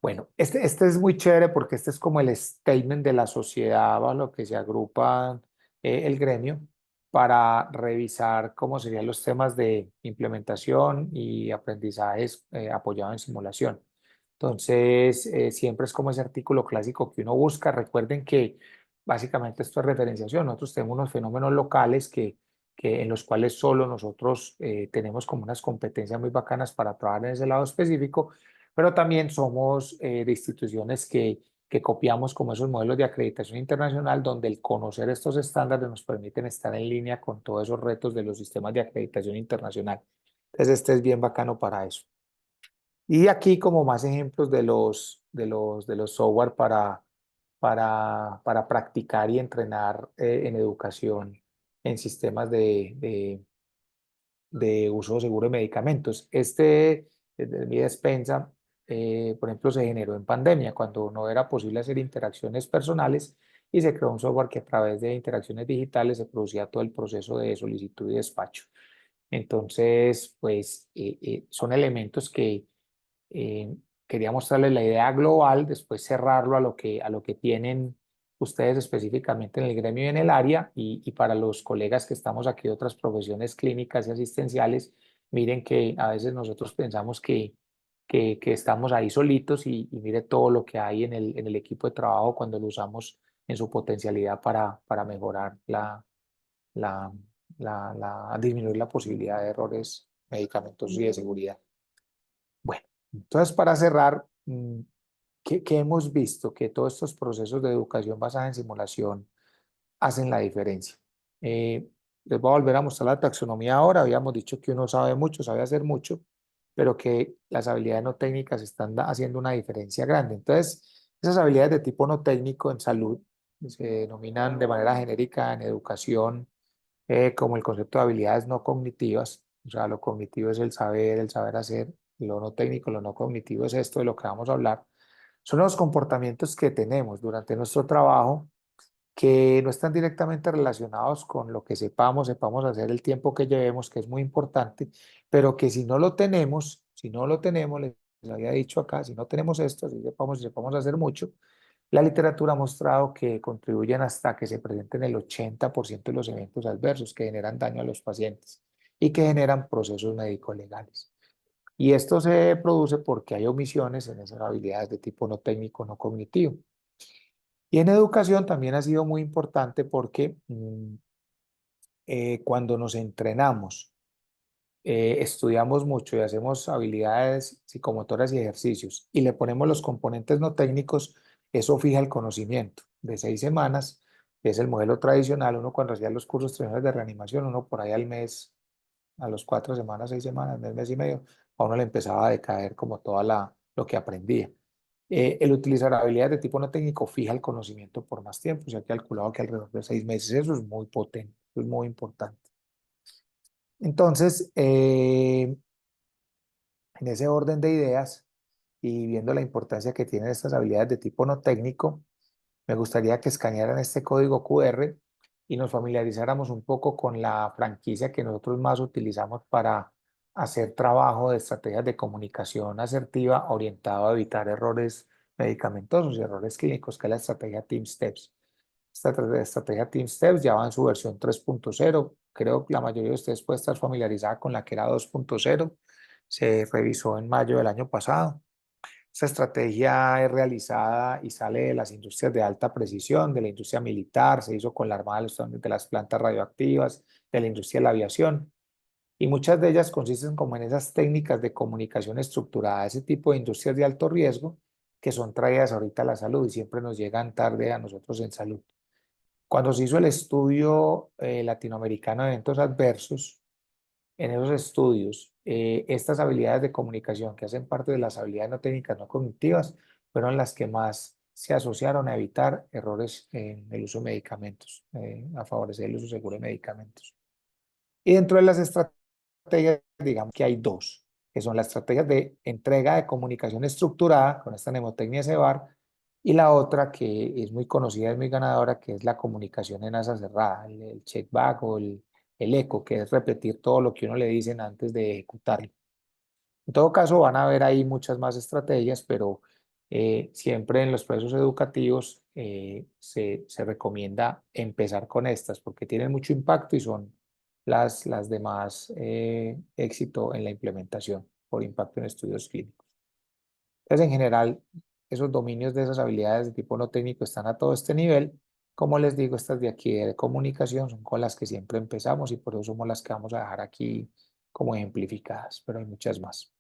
Bueno, este es muy chévere porque este es como el statement de la sociedad a lo que se agrupa el gremio para revisar cómo serían los temas de implementación y aprendizajes apoyados en simulación. Entonces, siempre es como ese artículo clásico que uno busca. Recuerden que básicamente esto es referenciación. Nosotros tenemos unos fenómenos locales en los cuales solo nosotros tenemos como unas competencias muy bacanas para trabajar en ese lado específico, pero también somos de instituciones que copiamos como esos modelos de acreditación internacional, donde el conocer estos estándares nos permiten estar en línea con todos esos retos de los sistemas de acreditación internacional. Entonces, este es bien bacano para eso. Y aquí como más ejemplos de los software para practicar y entrenar en educación en sistemas de uso seguro de medicamentos. De mi despensa, por ejemplo, se generó en pandemia, cuando no era posible hacer interacciones personales y se creó un software que a través de interacciones digitales se producía todo el proceso de solicitud y despacho. Entonces, pues son elementos que eh, quería mostrarles la idea global, después cerrarlo a lo que tienen ustedes específicamente en el gremio y en el área, y para los colegas que estamos aquí de otras profesiones clínicas y asistenciales, miren que a veces nosotros pensamos que estamos ahí solitos y mire todo lo que hay en el equipo de trabajo cuando lo usamos en su potencialidad para mejorar la, disminuir la posibilidad de errores medicamentosos y de seguridad. Bueno, entonces para cerrar, ¿qué hemos visto? Que todos estos procesos de educación basada en simulación hacen la diferencia. Les voy a volver a mostrar la taxonomía ahora. Habíamos dicho que uno sabe mucho, sabe hacer mucho, pero que las habilidades no técnicas están haciendo una diferencia grande. Entonces, esas habilidades de tipo no técnico en salud se denominan de manera genérica en educación como el concepto de habilidades no cognitivas. O sea, lo cognitivo es el saber hacer, lo no técnico, lo no cognitivo es esto de lo que vamos a hablar. Son los comportamientos que tenemos durante nuestro trabajo que no están directamente relacionados con lo que sepamos hacer el tiempo que llevemos, que es muy importante, pero que si no lo tenemos, les había dicho acá, si no tenemos esto, si sepamos hacer mucho, la literatura ha mostrado que contribuyen hasta que se presenten el 80% de los eventos adversos que generan daño a los pacientes y que generan procesos médico-legales. Y esto se produce porque hay omisiones en esas habilidades de tipo no técnico, no cognitivo. Y en educación también ha sido muy importante porque cuando nos entrenamos, estudiamos mucho y hacemos habilidades psicomotoras y ejercicios y le ponemos los componentes no técnicos, eso fija el conocimiento de 6 semanas, que es el modelo tradicional. Uno cuando hacía los cursos tradicionales de reanimación, uno por ahí al mes, a los 4 semanas, 6 semanas, mes y medio, a uno le empezaba a decaer como lo que aprendía. El utilizar habilidades de tipo no técnico fija el conocimiento por más tiempo. Se ha calculado que alrededor de 6 meses. Eso es muy potente, eso es muy importante. Entonces, en ese orden de ideas y viendo la importancia que tienen estas habilidades de tipo no técnico, me gustaría que escanearan este código QR y nos familiarizáramos un poco con la franquicia que nosotros más utilizamos para hacer trabajo de estrategias de comunicación asertiva orientado a evitar errores medicamentosos y errores clínicos, que es la estrategia Team Steps. Esta estrategia Team Steps ya va en su versión 3.0. Creo que la mayoría de ustedes puede estar familiarizada con la que era 2.0. Se revisó en mayo del año pasado. Esta estrategia es realizada y sale de las industrias de alta precisión, de la industria militar, se hizo con la Armada de las plantas radioactivas, de la industria de la aviación. Y muchas de ellas consisten como en esas técnicas de comunicación estructurada, ese tipo de industrias de alto riesgo que son traídas ahorita a la salud y siempre nos llegan tarde a nosotros en salud. Cuando se hizo el estudio latinoamericano de eventos adversos, en esos estudios, estas habilidades de comunicación que hacen parte de las habilidades no técnicas no cognitivas fueron las que más se asociaron a evitar errores en el uso de medicamentos, a favorecer el uso seguro de medicamentos. Y dentro de las estrategias, digamos que hay dos, que son las estrategias de entrega de comunicación estructurada con esta mnemotecnia CEBAR y la otra que es muy conocida, es muy ganadora, que es la comunicación en asa cerrada, el check back o el eco, que es repetir todo lo que uno le dicen antes de ejecutarlo. En todo caso, van a haber ahí muchas más estrategias, pero siempre en los procesos educativos se recomienda empezar con estas porque tienen mucho impacto y son las de más éxito en la implementación por impacto en estudios clínicos. Entonces, en general, esos dominios de esas habilidades de tipo no técnico están a todo este nivel. Como les digo, estas de aquí de comunicación son con las que siempre empezamos y por eso somos las que vamos a dejar aquí como ejemplificadas, pero hay muchas más.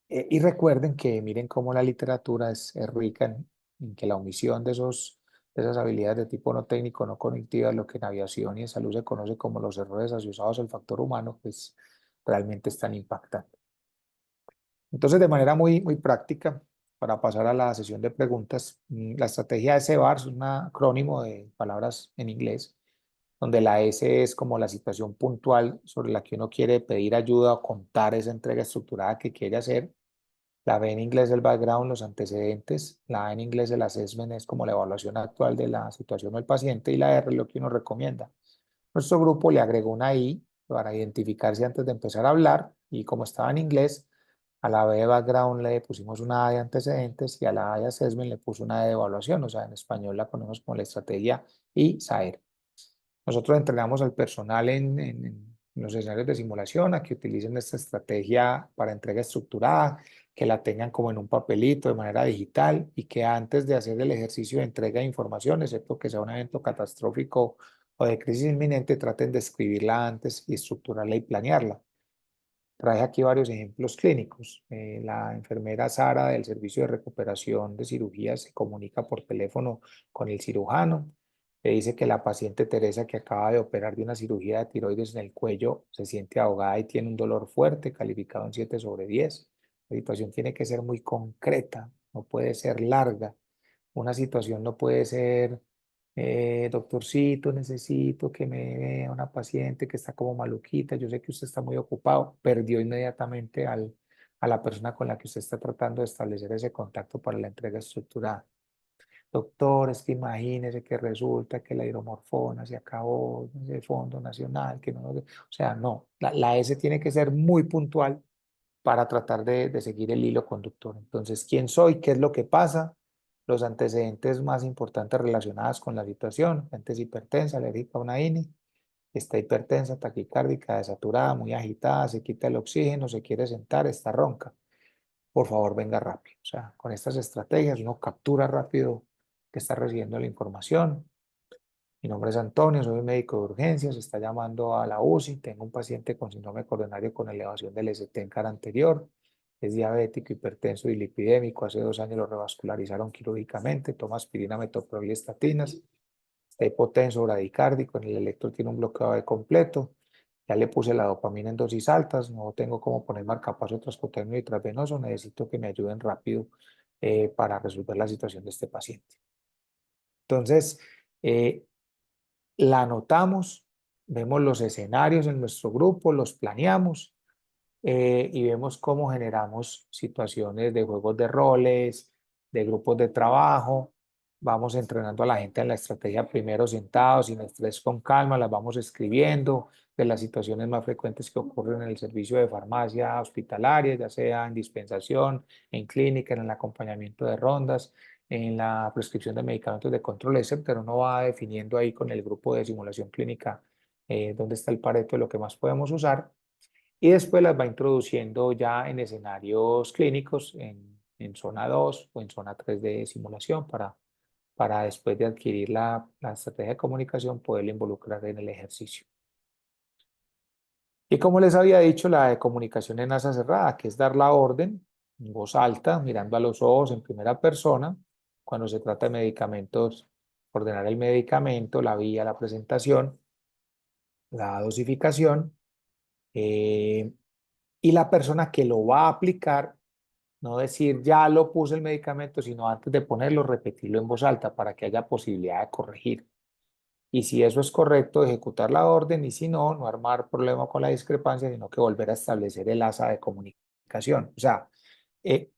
Y recuerden que miren cómo la literatura es rica en que la omisión de esas habilidades de tipo no técnico, no cognitivas, lo que en aviación y en salud se conoce como los errores asociados al factor humano, pues realmente están impactando. Entonces, de manera muy práctica, para pasar a la sesión de preguntas, la estrategia de SEVAR es un acrónimo de palabras en inglés, donde la S es como la situación puntual sobre la que uno quiere pedir ayuda o contar esa entrega estructurada que quiere hacer. La B en inglés es el background, los antecedentes. La A en inglés el assessment es como la evaluación actual de la situación del paciente y la R es lo que uno recomienda. Nuestro grupo le agregó una I para identificarse antes de empezar a hablar y como estaba en inglés, a la B de background le pusimos una A de antecedentes y a la A de assessment le puso una E de evaluación, o sea, en español la ponemos como la estrategia y SAER. Nosotros entrenamos al personal en los escenarios de simulación a que utilicen esta estrategia para entrega estructurada, que la tengan como en un papelito de manera digital y que antes de hacer el ejercicio de entrega de información, excepto que sea un evento catastrófico o de crisis inminente, traten de escribirla antes y estructurarla y planearla. Traje aquí varios ejemplos clínicos. La enfermera Sara del Servicio de Recuperación de Cirugías se comunica por teléfono con el cirujano. Le dice que la paciente Teresa, que acaba de operar de una cirugía de tiroides en el cuello, se siente ahogada y tiene un dolor fuerte, calificado en 7/10. La situación tiene que ser muy concreta, no puede ser larga. Una situación no puede ser doctorcito, necesito que me vea una paciente que está como maluquita, yo sé que usted está muy ocupado, perdió inmediatamente a la persona con la que usted está tratando de establecer ese contacto para la entrega estructurada. Doctor, es que imagínese que resulta que la hidromorfona se acabó de Fondo Nacional, que no, o sea, no, la S tiene que ser muy puntual para tratar de seguir el hilo conductor. Entonces, ¿quién soy? ¿Qué es lo que pasa? Los antecedentes más importantes relacionados con la situación. Gente es hipertensa, alérgica a una INI, está hipertensa, taquicárdica, desaturada, muy agitada, se quita el oxígeno, se quiere sentar, está ronca. Por favor, venga rápido. O sea, con estas estrategias uno captura rápido que está recibiendo la información. Mi nombre es Antonio, soy médico de urgencias, está llamando a la UCI, tengo un paciente con síndrome coronario con elevación del ST en cara anterior, es diabético, hipertenso y lipidémico, hace 2 años lo revascularizaron quirúrgicamente, toma aspirina, metoprolol y estatinas, está hipotenso, bradicárdico, en el electro tiene un bloqueo de completo, ya le puse la dopamina en dosis altas, no tengo cómo poner marcapaso transcutáneo y intravenoso, necesito que me ayuden rápido para resolver la situación de este paciente. Entonces, la anotamos, vemos los escenarios en nuestro grupo, los planeamos y vemos cómo generamos situaciones de juegos de roles, de grupos de trabajo. Vamos entrenando a la gente en la estrategia primero sentados, sin estrés, con calma, las vamos escribiendo de las situaciones más frecuentes que ocurren en el servicio de farmacia hospitalaria, ya sea en dispensación, en clínica, en el acompañamiento de rondas, en la prescripción de medicamentos de control, etcétera. Uno va definiendo ahí con el grupo de simulación clínica dónde está el pareto de lo que más podemos usar y después las va introduciendo ya en escenarios clínicos, en zona 2 o en zona 3 de simulación para después de adquirir la estrategia de comunicación poderla involucrar en el ejercicio. Y como les había dicho, la de comunicación en asa cerrada, que es dar la orden en voz alta, mirando a los ojos en primera persona, cuando se trata de medicamentos, ordenar el medicamento, la vía, la presentación, la dosificación, eh, y la persona que lo va a aplicar, no decir ya lo puse el medicamento, sino antes de ponerlo, repetirlo en voz alta para que haya posibilidad de corregir. Y si eso es correcto, ejecutar la orden y si no, no armar problema con la discrepancia, sino que volver a establecer el asa de comunicación. O sea, eh,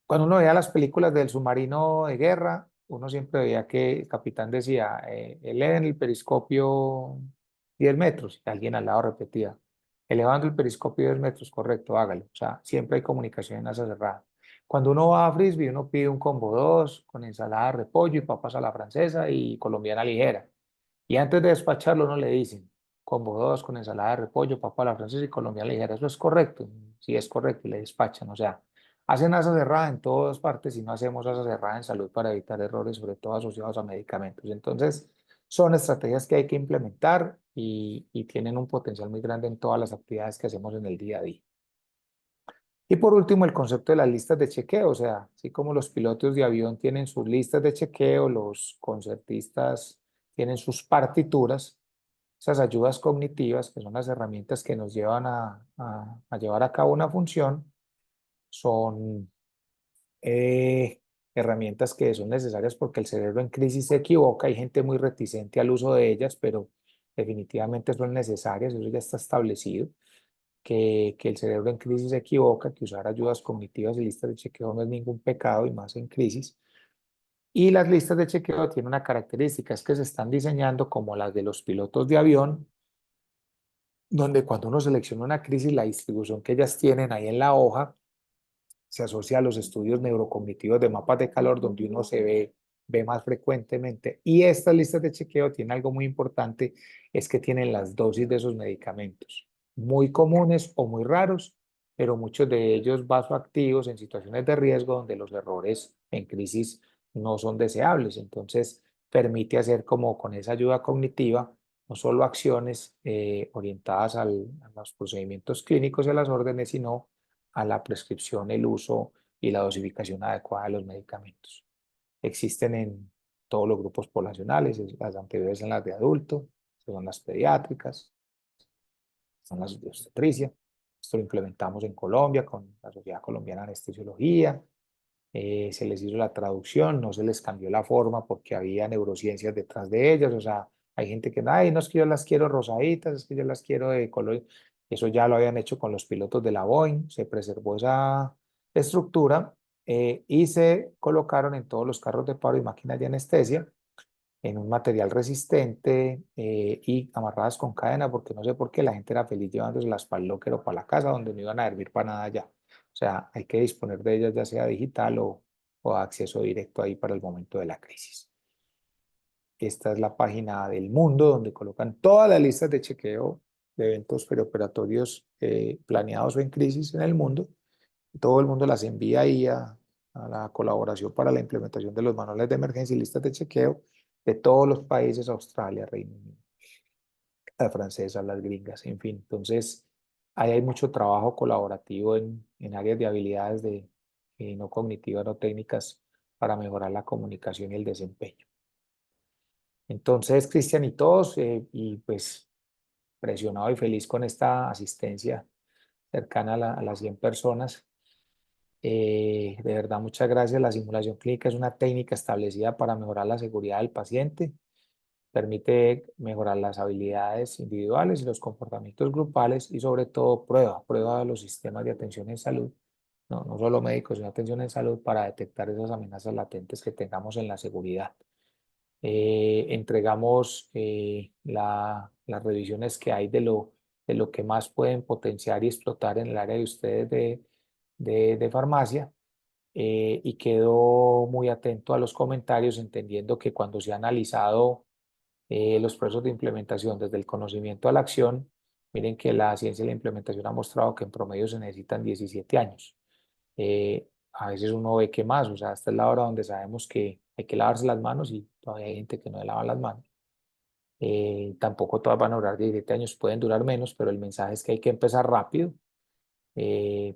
cuando uno veía las películas del submarino de guerra, uno siempre veía que el capitán decía, eleven el periscopio 10 metros, y alguien al lado repetía, elevando el periscopio 10 metros, correcto, hágalo. O sea, siempre hay comunicación en asa cerrada. Cuando uno va a Frisbee, uno pide un combo 2 con ensalada de repollo y papas a la francesa y colombiana ligera. Y antes de despacharlo, uno le dicen, combo 2 con ensalada de repollo, papa a la francesa y colombiana ligera. Eso es correcto. Sí, es correcto y le despachan. O sea, hacen asa cerrada en todas partes y no hacemos asa cerrada en salud para evitar errores, sobre todo asociados a medicamentos. Entonces, son estrategias que hay que implementar y tienen un potencial muy grande en todas las actividades que hacemos en el día a día. Y por último, el concepto de las listas de chequeo, o sea, así como los pilotos de avión tienen sus listas de chequeo, los concertistas tienen sus partituras, esas ayudas cognitivas, que son las herramientas que nos llevan a llevar a cabo una función, son herramientas que son necesarias porque el cerebro en crisis se equivoca. Hay gente muy reticente al uso de ellas, pero definitivamente son necesarias, eso ya está establecido que el cerebro en crisis se equivoca, que usar ayudas cognitivas y listas de chequeo no es ningún pecado y más en crisis. Y las listas de chequeo tienen una característica, es que se están diseñando como las de los pilotos de avión, donde cuando uno selecciona una crisis, la distribución que ellas tienen ahí en la hoja se asocia a los estudios neurocognitivos de mapas de calor, donde uno ve más frecuentemente. Y estas listas de chequeo tienen algo muy importante, es que tienen las dosis de esos medicamentos, muy comunes o muy raros, pero muchos de ellos vasoactivos en situaciones de riesgo donde los errores en crisis no son deseables. Entonces, permite hacer como con esa ayuda cognitiva, no solo acciones orientadas a los procedimientos clínicos y a las órdenes, sino a la prescripción, el uso y la dosificación adecuada de los medicamentos. Existen en todos los grupos poblacionales, las anteriores en las de adulto, son las pediátricas, son las de obstetricia. Esto lo implementamos en Colombia con la Sociedad Colombiana de Anestesiología. Se les hizo la traducción, no se les cambió la forma porque había neurociencias detrás de ellas. O sea, hay gente que, ay, no es que yo las quiero rosaditas, es que yo las quiero de color. Eso ya lo habían hecho con los pilotos de la Boeing, se preservó esa estructura y se colocaron en todos los carros de paro y máquinas de anestesia en un material resistente y amarradas con cadena, porque no sé por qué la gente era feliz llevándoselas para el locker o para la casa, donde no iban a servir para nada ya. O sea, hay que disponer de ellas ya sea digital o acceso directo ahí para el momento de la crisis. Esta es la página del mundo donde colocan todas las listas de chequeo de eventos preoperatorios planeados o en crisis en el mundo. Todo el mundo las envía ahí a la colaboración para la implementación de los manuales de emergencia y listas de chequeo de todos los países, Australia, Reino Unido, la francesa, las gringas, en fin. Entonces, ahí hay mucho trabajo colaborativo en áreas de habilidades no cognitivas, no técnicas, para mejorar la comunicación y el desempeño. Entonces, Cristian y todos, y pues presionado y feliz con esta asistencia cercana a las 100 personas. De verdad, muchas gracias. La simulación clínica es una técnica establecida para mejorar la seguridad del paciente, permite mejorar las habilidades individuales y los comportamientos grupales y sobre todo prueba de los sistemas de atención en salud, no solo médicos, sino atención en salud para detectar esas amenazas latentes que tengamos en la seguridad. Entregamos las revisiones que hay de lo que más pueden potenciar y explotar en el área de ustedes de farmacia, y quedo muy atento a los comentarios, entendiendo que cuando se ha analizado los procesos de implementación desde el conocimiento a la acción, miren que la ciencia de la implementación ha mostrado que en promedio se necesitan 17 años. A veces uno ve que más, o sea, esta es la hora donde sabemos que hay que lavarse las manos y todavía hay gente que no se lava las manos. Tampoco todas van a durar 17 años, pueden durar menos, pero el mensaje es que hay que empezar rápido,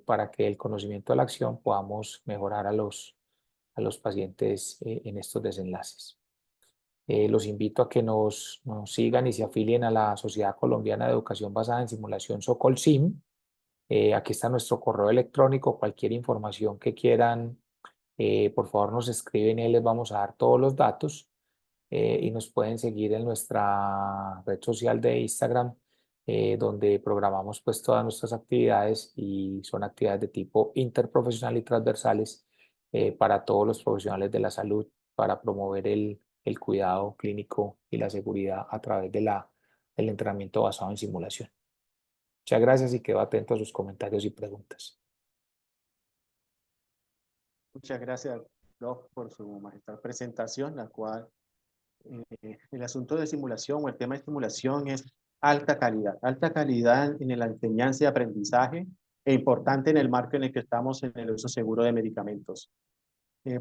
para que el conocimiento de la acción podamos mejorar a los pacientes en estos desenlaces. Los invito a que nos sigan y se afilien a la Sociedad Colombiana de Educación Basada en Simulación SOCOLSIM. Aquí está nuestro correo electrónico, cualquier información que quieran, por favor nos escriben y ahí les vamos a dar todos los datos. Y nos pueden seguir en nuestra red social de Instagram, donde programamos pues todas nuestras actividades y son actividades de tipo interprofesional y transversales, para todos los profesionales de la salud, para promover el cuidado clínico y la seguridad a través del entrenamiento basado en simulación. Muchas gracias y quedo atento a sus comentarios y preguntas. Muchas gracias, Doc, por su magistral presentación, la cual el asunto de simulación o el tema de simulación es alta calidad en la enseñanza y aprendizaje e importante en el marco en el que estamos en el uso seguro de medicamentos.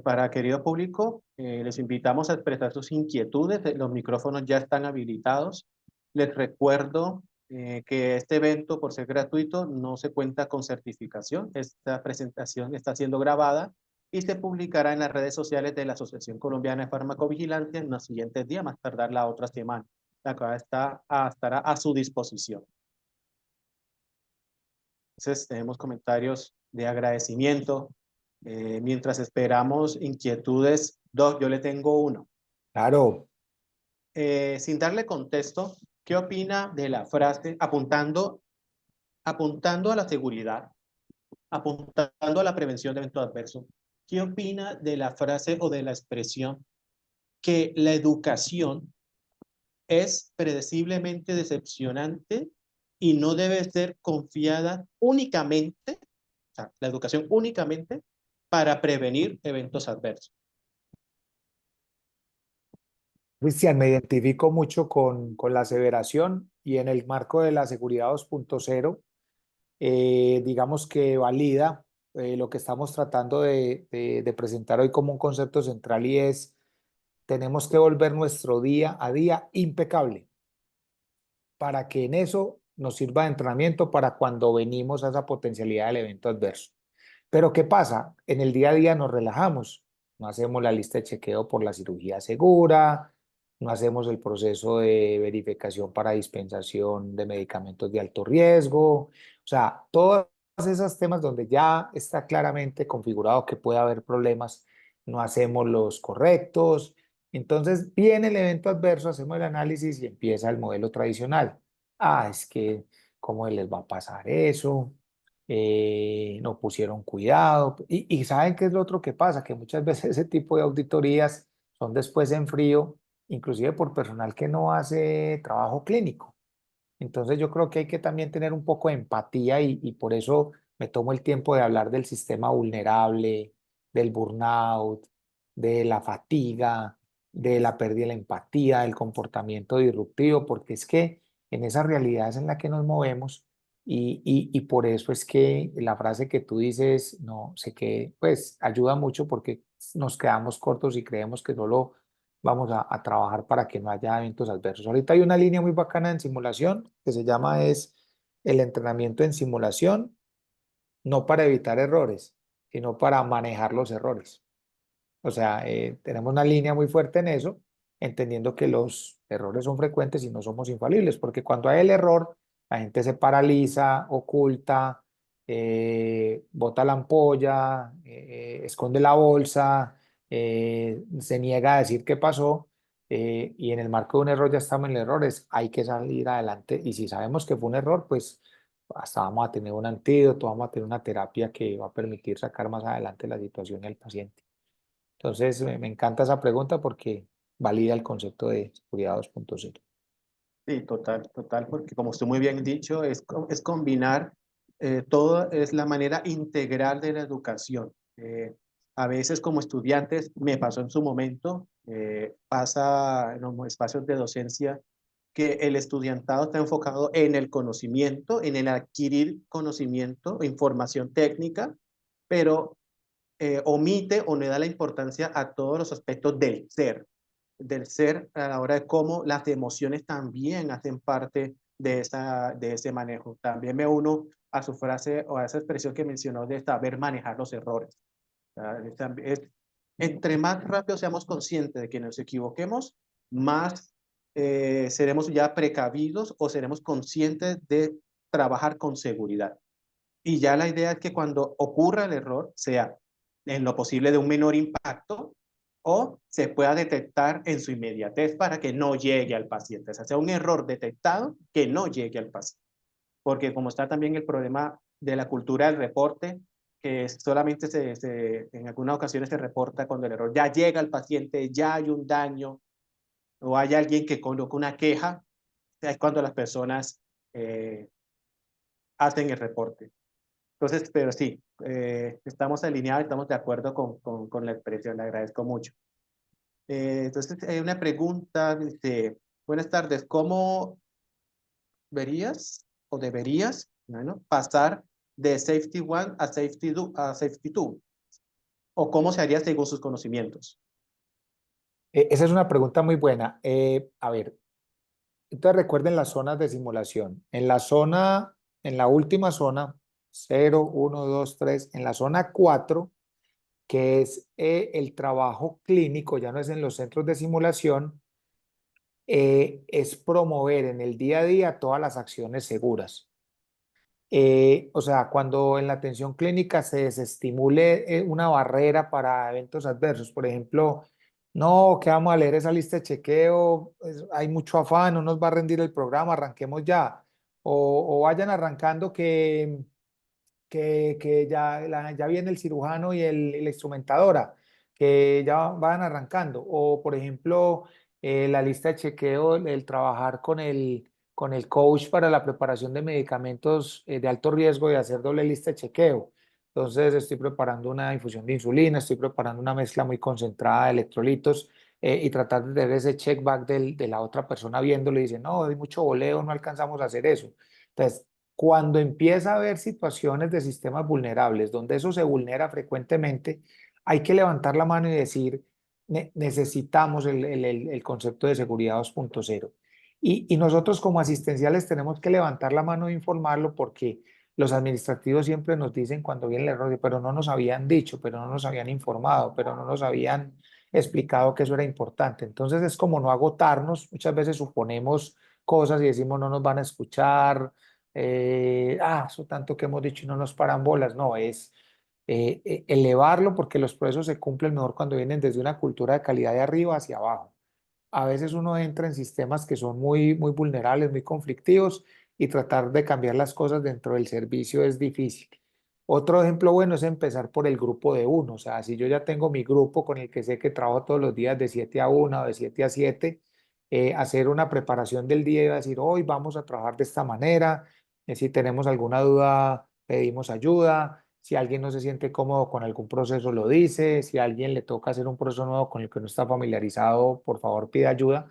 Para querido público, les invitamos a expresar sus inquietudes. Los micrófonos ya están habilitados. Les recuerdo que este evento, por ser gratuito, no se cuenta con certificación. Esta presentación está siendo grabada y se publicará en las redes sociales de la Asociación Colombiana de Farmacovigilancia en los siguientes días, más tardar la otra semana. La cual estará a su disposición. Entonces, tenemos comentarios de agradecimiento. Mientras esperamos inquietudes, Doc, yo le tengo uno. Claro. Sin darle contexto, ¿qué opina de la frase apuntando a la seguridad, apuntando a la prevención de eventos adversos? ¿Qué opina de la frase o de la expresión que la educación es predeciblemente decepcionante y no debe ser confiada únicamente, o sea, la educación únicamente para prevenir eventos adversos? Cristian, me identifico mucho con la aseveración y en el marco de la seguridad 2.0, digamos que valida lo que estamos tratando de presentar hoy como un concepto central, y es: tenemos que volver nuestro día a día impecable para que en eso nos sirva de entrenamiento para cuando venimos a esa potencialidad del evento adverso. Pero ¿qué pasa? En el día a día nos relajamos, no hacemos la lista de chequeo por la cirugía segura, no hacemos el proceso de verificación para dispensación de medicamentos de alto riesgo, o sea, todos esos temas donde ya está claramente configurado que puede haber problemas, no hacemos los correctos. Entonces viene el evento adverso, hacemos el análisis y empieza el modelo tradicional. Es que, ¿cómo les va a pasar eso? No pusieron cuidado. Y ¿saben qué es lo otro que pasa? Que muchas veces ese tipo de auditorías son después en frío, inclusive por personal que no hace trabajo clínico. Entonces yo creo que hay que también tener un poco de empatía, y por eso me tomo el tiempo de hablar del sistema vulnerable, del burnout, de la fatiga, de la pérdida de la empatía, del comportamiento disruptivo, porque es que en esa realidad es en la que nos movemos, y por eso es que la frase que tú dices, no sé qué, pues ayuda mucho, porque nos quedamos cortos y creemos que solo vamos a trabajar para que no haya eventos adversos. Ahorita hay una línea muy bacana en simulación que se llama es el entrenamiento en simulación, no para evitar errores, sino para manejar los errores. O sea, tenemos una línea muy fuerte en eso, entendiendo que los errores son frecuentes y no somos infalibles, porque cuando hay el error, la gente se paraliza, oculta, bota la ampolla, esconde la bolsa, se niega a decir qué pasó, y en el marco de un error ya estamos en errores, hay que salir adelante y si sabemos que fue un error, pues hasta vamos a tener un antídoto, vamos a tener una terapia que va a permitir sacar más adelante la situación y al paciente. Entonces, me encanta esa pregunta porque valida el concepto de seguridad 2.0. Sí, total, total, porque como usted muy bien dicho, es combinar todo, es la manera integral de la educación. A veces como estudiantes, me pasó en su momento, pasa en los espacios de docencia, que el estudiantado está enfocado en el conocimiento, en el adquirir conocimiento, información técnica, pero omite o no da la importancia a todos los aspectos del ser a la hora de cómo las emociones también hacen parte de ese manejo. También me uno a su frase o a esa expresión que mencionó de saber manejar los errores. Entre más rápido seamos conscientes de que nos equivoquemos, más seremos ya precavidos o seremos conscientes de trabajar con seguridad. Y ya la idea es que cuando ocurra el error sea en lo posible de un menor impacto o se pueda detectar en su inmediatez para que no llegue al paciente. O sea, sea un error detectado que no llegue al paciente. Porque como está también el problema de la cultura del reporte, que solamente en algunas ocasiones se reporta cuando el error ya llega al paciente, ya hay un daño o hay alguien que coloca una queja, es cuando las personas eh, hacen el reporte. Entonces, pero sí, estamos alineados, estamos de acuerdo con la expresión, le agradezco mucho. Entonces, hay una pregunta, dice, buenas tardes, ¿cómo verías o deberías, bueno, pasar de Safety One a Safety Two? ¿O cómo se haría según sus conocimientos? Esa es una pregunta muy buena. A ver, entonces recuerden las zonas de simulación. En la última zona, 0, 1, 2, 3, en la zona 4, que es el trabajo clínico, ya no es en los centros de simulación, es promover en el día a día todas las acciones seguras. O sea, cuando en la atención clínica se desestimule una barrera para eventos adversos, por ejemplo, no, que vamos a leer esa lista de chequeo, hay mucho afán, no nos va a rendir el programa, arranquemos ya. O vayan arrancando que ya, ya viene el cirujano y la instrumentadora, que ya van arrancando. O, por ejemplo, la lista de chequeo, el trabajar con el coach para la preparación de medicamentos de alto riesgo y hacer doble lista de chequeo. Entonces, estoy preparando una infusión de insulina, estoy preparando una mezcla muy concentrada de electrolitos y tratar de tener ese check back de la otra persona viéndolo y dice, no, hay mucho voleo, no alcanzamos a hacer eso. Entonces, cuando empieza a haber situaciones de sistemas vulnerables donde eso se vulnera frecuentemente, hay que levantar la mano y decir, necesitamos el concepto de seguridad 2.0". Y nosotros como asistenciales tenemos que levantar la mano e informarlo porque los administrativos siempre nos dicen cuando viene el error, pero no nos habían dicho, pero no nos habían informado, pero no nos habían explicado que eso era importante. Entonces es como no agotarnos, muchas veces suponemos cosas y decimos no nos van a escuchar, eso tanto que hemos dicho y no nos paran bolas. No, es elevarlo porque los procesos se cumplen mejor cuando vienen desde una cultura de calidad de arriba hacia abajo. A veces uno entra en sistemas que son muy vulnerables, muy conflictivos y tratar de cambiar las cosas dentro del servicio es difícil. Otro ejemplo bueno es empezar por el grupo de uno. O sea, si yo ya tengo mi grupo con el que sé que trabajo todos los días de 7 a 1 o de 7 a 7, hacer una preparación del día y decir, hoy vamos a trabajar de esta manera. Si tenemos alguna duda, pedimos ayuda. Si alguien no se siente cómodo con algún proceso, lo dice. Si a alguien le toca hacer un proceso nuevo con el que no está familiarizado, por favor, pide ayuda.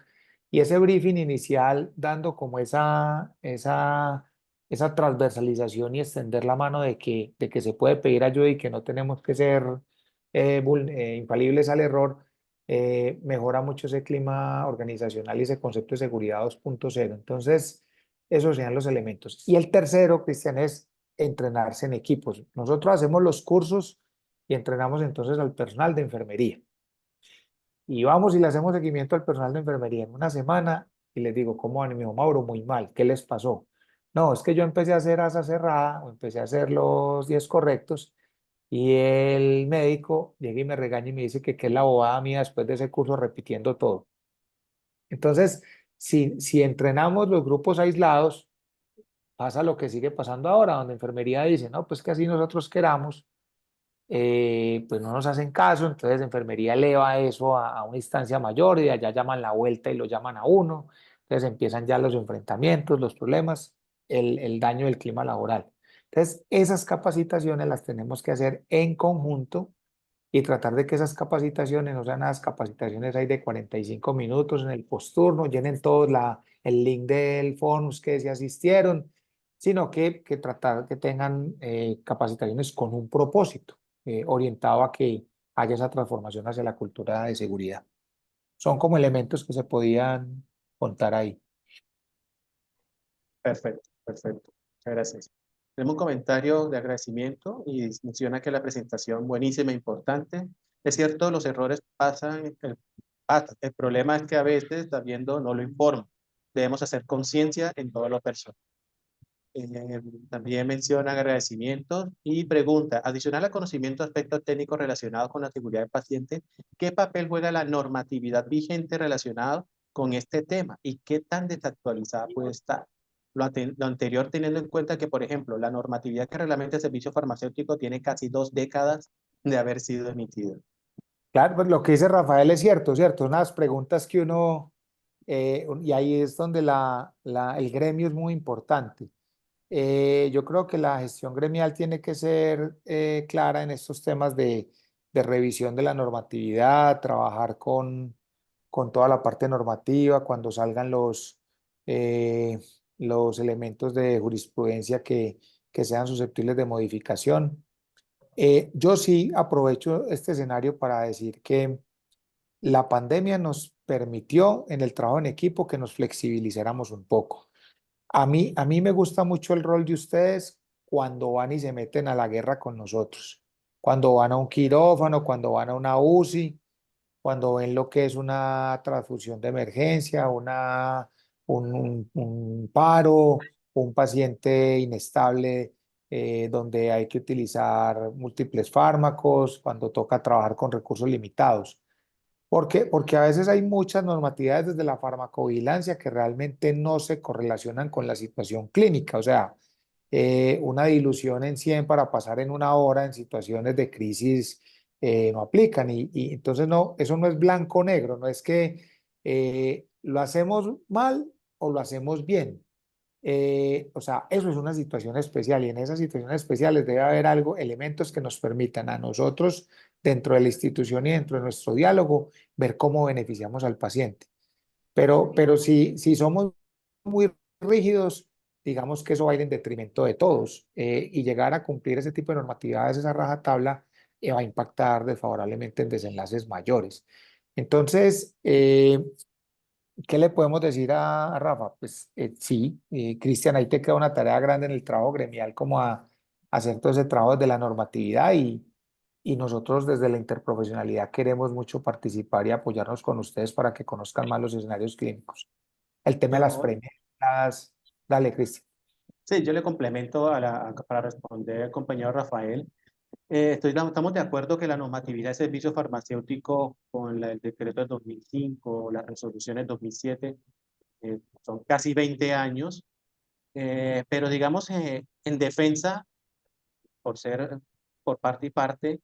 Y ese briefing inicial dando como esa transversalización y extender la mano de que se puede pedir ayuda y que no tenemos que ser infalibles al error, mejora mucho ese clima organizacional y ese concepto de seguridad 2.0. Entonces, esos serían los elementos. Y el tercero, Cristian, es entrenarse en equipos. Nosotros hacemos los cursos y entrenamos entonces al personal de enfermería. Y vamos y le hacemos seguimiento al personal de enfermería en una semana y les digo, ¿cómo van? Y me dijo, Mauro, muy mal, ¿qué les pasó? No, es que yo empecé a hacer asa cerrada, o empecé a hacer los 10 correctos y el médico llega y me regaña y me dice que qué es la bobada mía después de ese curso repitiendo todo. Entonces, si entrenamos los grupos aislados, pasa lo que sigue pasando ahora, donde enfermería dice, no, pues que así nosotros queramos, pues no nos hacen caso, entonces enfermería eleva eso a una instancia mayor y de allá llaman la vuelta y lo llaman a uno, entonces empiezan ya los enfrentamientos, los problemas, el daño del clima laboral. Entonces, esas capacitaciones las tenemos que hacer en conjunto y tratar de que esas capacitaciones no sean las capacitaciones ahí de 45 minutos en el posturno, llenen todos el link del Fonus que se asistieron, sino que tratar que tengan capacitaciones con un propósito orientado a que haya esa transformación hacia la cultura de seguridad. Son como elementos que se podían contar ahí. Perfecto, perfecto. Muchas gracias. Tenemos un comentario de agradecimiento y menciona que la presentación buenísima, importante. Es cierto, los errores pasan, el problema es que a veces, está viendo, no lo informa. Debemos hacer conciencia en todo lo personal. También menciona agradecimientos y pregunta, adicional al conocimiento de aspectos técnicos relacionados con la seguridad del paciente, ¿qué papel juega la normatividad vigente relacionada con este tema y qué tan desactualizada puede estar? Lo anterior teniendo en cuenta que, por ejemplo, la normatividad que reglamenta el servicio farmacéutico tiene casi 2 décadas de haber sido emitida. Claro, pues lo que dice Rafael es cierto, ¿cierto? Unas preguntas que uno, y ahí es donde el gremio es muy importante. Yo creo que la gestión gremial tiene que ser clara en estos temas de revisión de la normatividad, trabajar con toda la parte normativa, cuando salgan los elementos de jurisprudencia que sean susceptibles de modificación. Yo sí aprovecho este escenario para decir que la pandemia nos permitió en el trabajo en equipo que nos flexibilizáramos un poco. A mí me gusta mucho el rol de ustedes cuando van y se meten a la guerra con nosotros, cuando van a un quirófano, cuando van a una UCI, cuando ven lo que es una transfusión de emergencia, un paro, un paciente inestable donde hay que utilizar múltiples fármacos, cuando toca trabajar con recursos limitados. ¿Por qué? Porque a veces hay muchas normatividades desde la farmacovigilancia que realmente no se correlacionan con la situación clínica. O sea, una dilución en 100 para pasar en 1 hora en situaciones de crisis no aplican. Y entonces no, eso no es blanco o negro, no es que lo hacemos mal o lo hacemos bien. O sea, eso es una situación especial y en esas situaciones especiales debe haber algo, elementos que nos permitan a nosotros, dentro de la institución y dentro de nuestro diálogo, ver cómo beneficiamos al paciente. Pero si somos muy rígidos, digamos que eso va a ir en detrimento de todos y llegar a cumplir ese tipo de normatividades, esa rajatabla, va a impactar desfavorablemente en desenlaces mayores. Entonces, ¿qué le podemos decir a Rafa? Pues sí, Cristian, ahí te queda una tarea grande en el trabajo gremial, como a hacer todo ese trabajo de la normatividad y nosotros desde la interprofesionalidad queremos mucho participar y apoyarnos con ustedes para que conozcan más los escenarios clínicos. El tema de las Yo, premisas, dale, Cristian. sí, yo le complemento para responder al compañero Rafael. Estamos de acuerdo que la normatividad de servicios farmacéuticos con el decreto de 2005, las resoluciones 2007, son casi 20 años, pero digamos en defensa, por ser por parte y parte,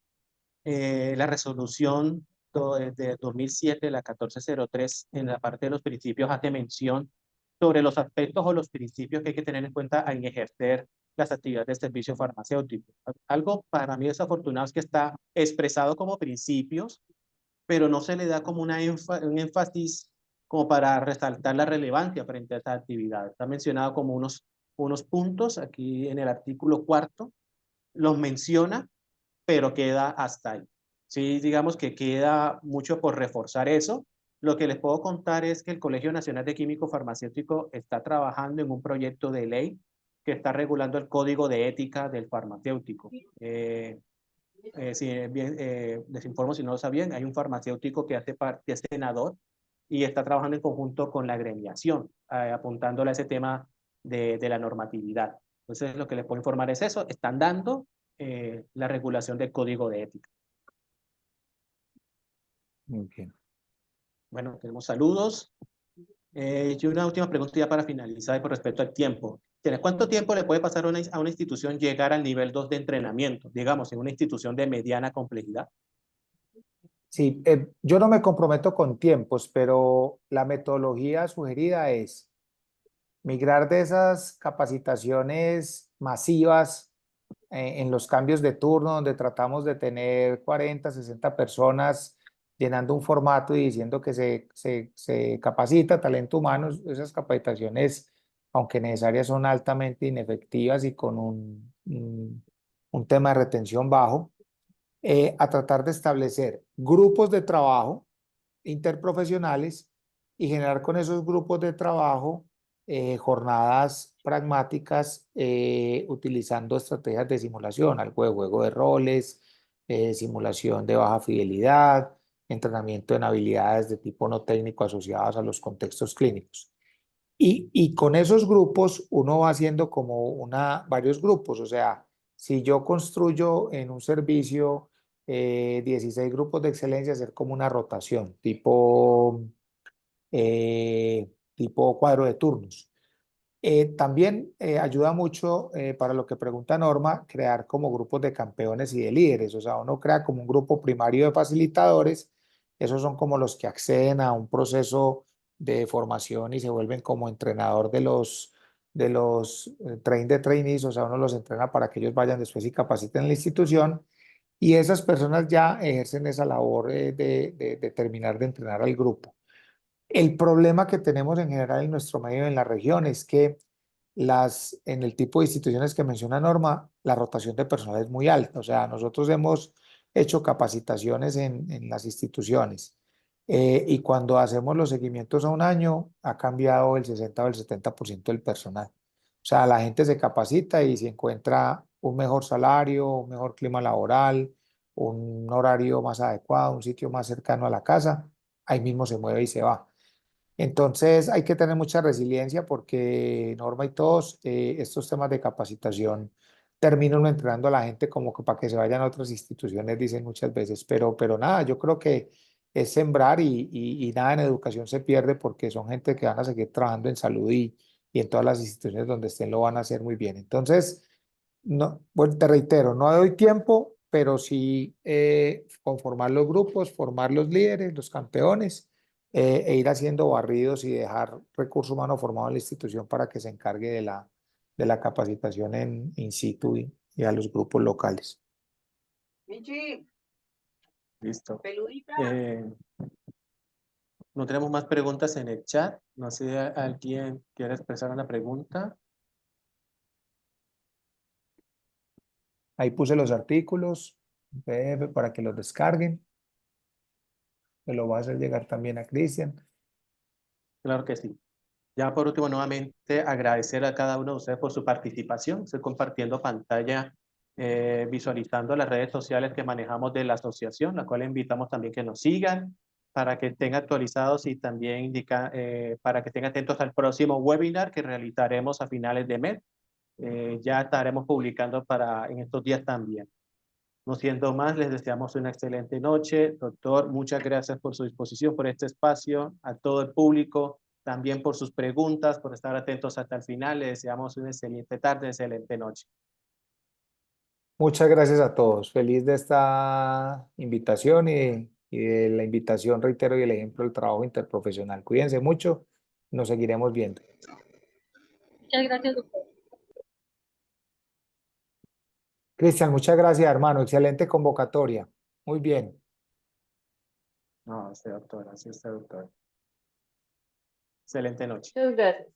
la resolución de 2007, la 1403, en la parte de los principios hace mención sobre los aspectos o los principios que hay que tener en cuenta en ejercer las actividades de servicio farmacéutico. Algo para mí desafortunado es que está expresado como principios, pero no se le da como un énfasis como para resaltar la relevancia frente a esta actividad. Está mencionado como unos puntos aquí en el artículo 4, los menciona, pero queda hasta ahí. Sí, digamos que queda mucho por reforzar eso. Lo que les puedo contar es que el Colegio Nacional de Químico Farmacéutico está trabajando en un proyecto de ley que está regulando el código de ética del farmacéutico. Si bien, les informo si no lo sabían, hay un farmacéutico que hace parte, es senador, y está trabajando en conjunto con la gremiación, apuntándole a ese tema de la normatividad. Entonces, lo que les puedo informar es eso, están dando la regulación del código de ética. Muy bien. Bueno, tenemos saludos. Y una última pregunta ya para finalizar con respecto al tiempo. ¿Cuánto tiempo le puede pasar a una institución llegar al nivel 2 de entrenamiento, digamos, en una institución de mediana complejidad? Sí, yo no me comprometo con tiempos, pero la metodología sugerida es migrar de esas capacitaciones masivas en los cambios de turno, donde tratamos de tener 40, 60 personas llenando un formato y diciendo que se capacita talento humano. Esas capacitaciones, aunque necesarias, son altamente inefectivas y con un tema de retención bajo. A tratar de establecer grupos de trabajo interprofesionales y generar con esos grupos de trabajo jornadas pragmáticas utilizando estrategias de simulación, algo de juego de roles, simulación de baja fidelidad, entrenamiento en habilidades de tipo no técnico asociadas a los contextos clínicos. Y con esos grupos uno va haciendo como varios grupos, o sea, si yo construyo en un servicio 16 grupos de excelencia, hacer como una rotación, tipo cuadro de turnos. También ayuda mucho para lo que pregunta Norma, crear como grupos de campeones y de líderes, o sea, uno crea como un grupo primario de facilitadores, esos son como los que acceden a un proceso de formación y se vuelven como entrenador de los train de trainees, o sea, uno los entrena para que ellos vayan después y capaciten en la institución y esas personas ya ejercen esa labor de terminar de entrenar al grupo. El problema que tenemos en general en nuestro medio en la región es que en el tipo de instituciones que menciona Norma, la rotación de personal es muy alta. O sea, nosotros hemos hecho capacitaciones en las instituciones y cuando hacemos los seguimientos a un año, ha cambiado el 60 o el 70% del personal. O sea, la gente se capacita y se encuentra un mejor salario, un mejor clima laboral, un horario más adecuado, un sitio más cercano a la casa, ahí mismo se mueve y se va. Entonces hay que tener mucha resiliencia porque Norma y todos estos temas de capacitación terminan entrenando a la gente como que para que se vayan a otras instituciones, dicen muchas veces, pero nada, yo creo que es sembrar y nada en educación se pierde porque son gente que van a seguir trabajando en salud y en todas las instituciones donde estén lo van a hacer muy bien. Entonces, no, bueno, te reitero, no doy tiempo, pero sí conformar los grupos, formar los líderes, los campeones e ir haciendo barridos y dejar recurso humano formado en la institución para que se encargue de la capacitación en in situ y a los grupos locales. Michi, Listo. peludita. No tenemos más preguntas en el chat. No sé si alguien quiere expresar una pregunta. Ahí puse los artículos para que los descarguen. Se lo voy a hacer llegar también a Cristian. Claro que sí. Ya por último, nuevamente agradecer a cada uno de ustedes por su participación. Estoy compartiendo pantalla, visualizando las redes sociales que manejamos de la asociación, la cual invitamos también que nos sigan para que estén actualizados y también para que estén atentos al próximo webinar que realizaremos a finales de mes. Ya estaremos publicando en estos días también. No siendo más, les deseamos una excelente noche. Doctor, muchas gracias por su disposición, por este espacio, a todo el público, también por sus preguntas, por estar atentos hasta el final. Les deseamos una excelente tarde, excelente noche. Muchas gracias a todos. Feliz de esta invitación y de la invitación, reitero, y el ejemplo del trabajo interprofesional. Cuídense mucho. Nos seguiremos viendo. Muchas gracias, doctor. Cristian, muchas gracias, hermano. Excelente convocatoria. Muy bien. No, doctor, así doctor. Excelente noche. Muchas gracias.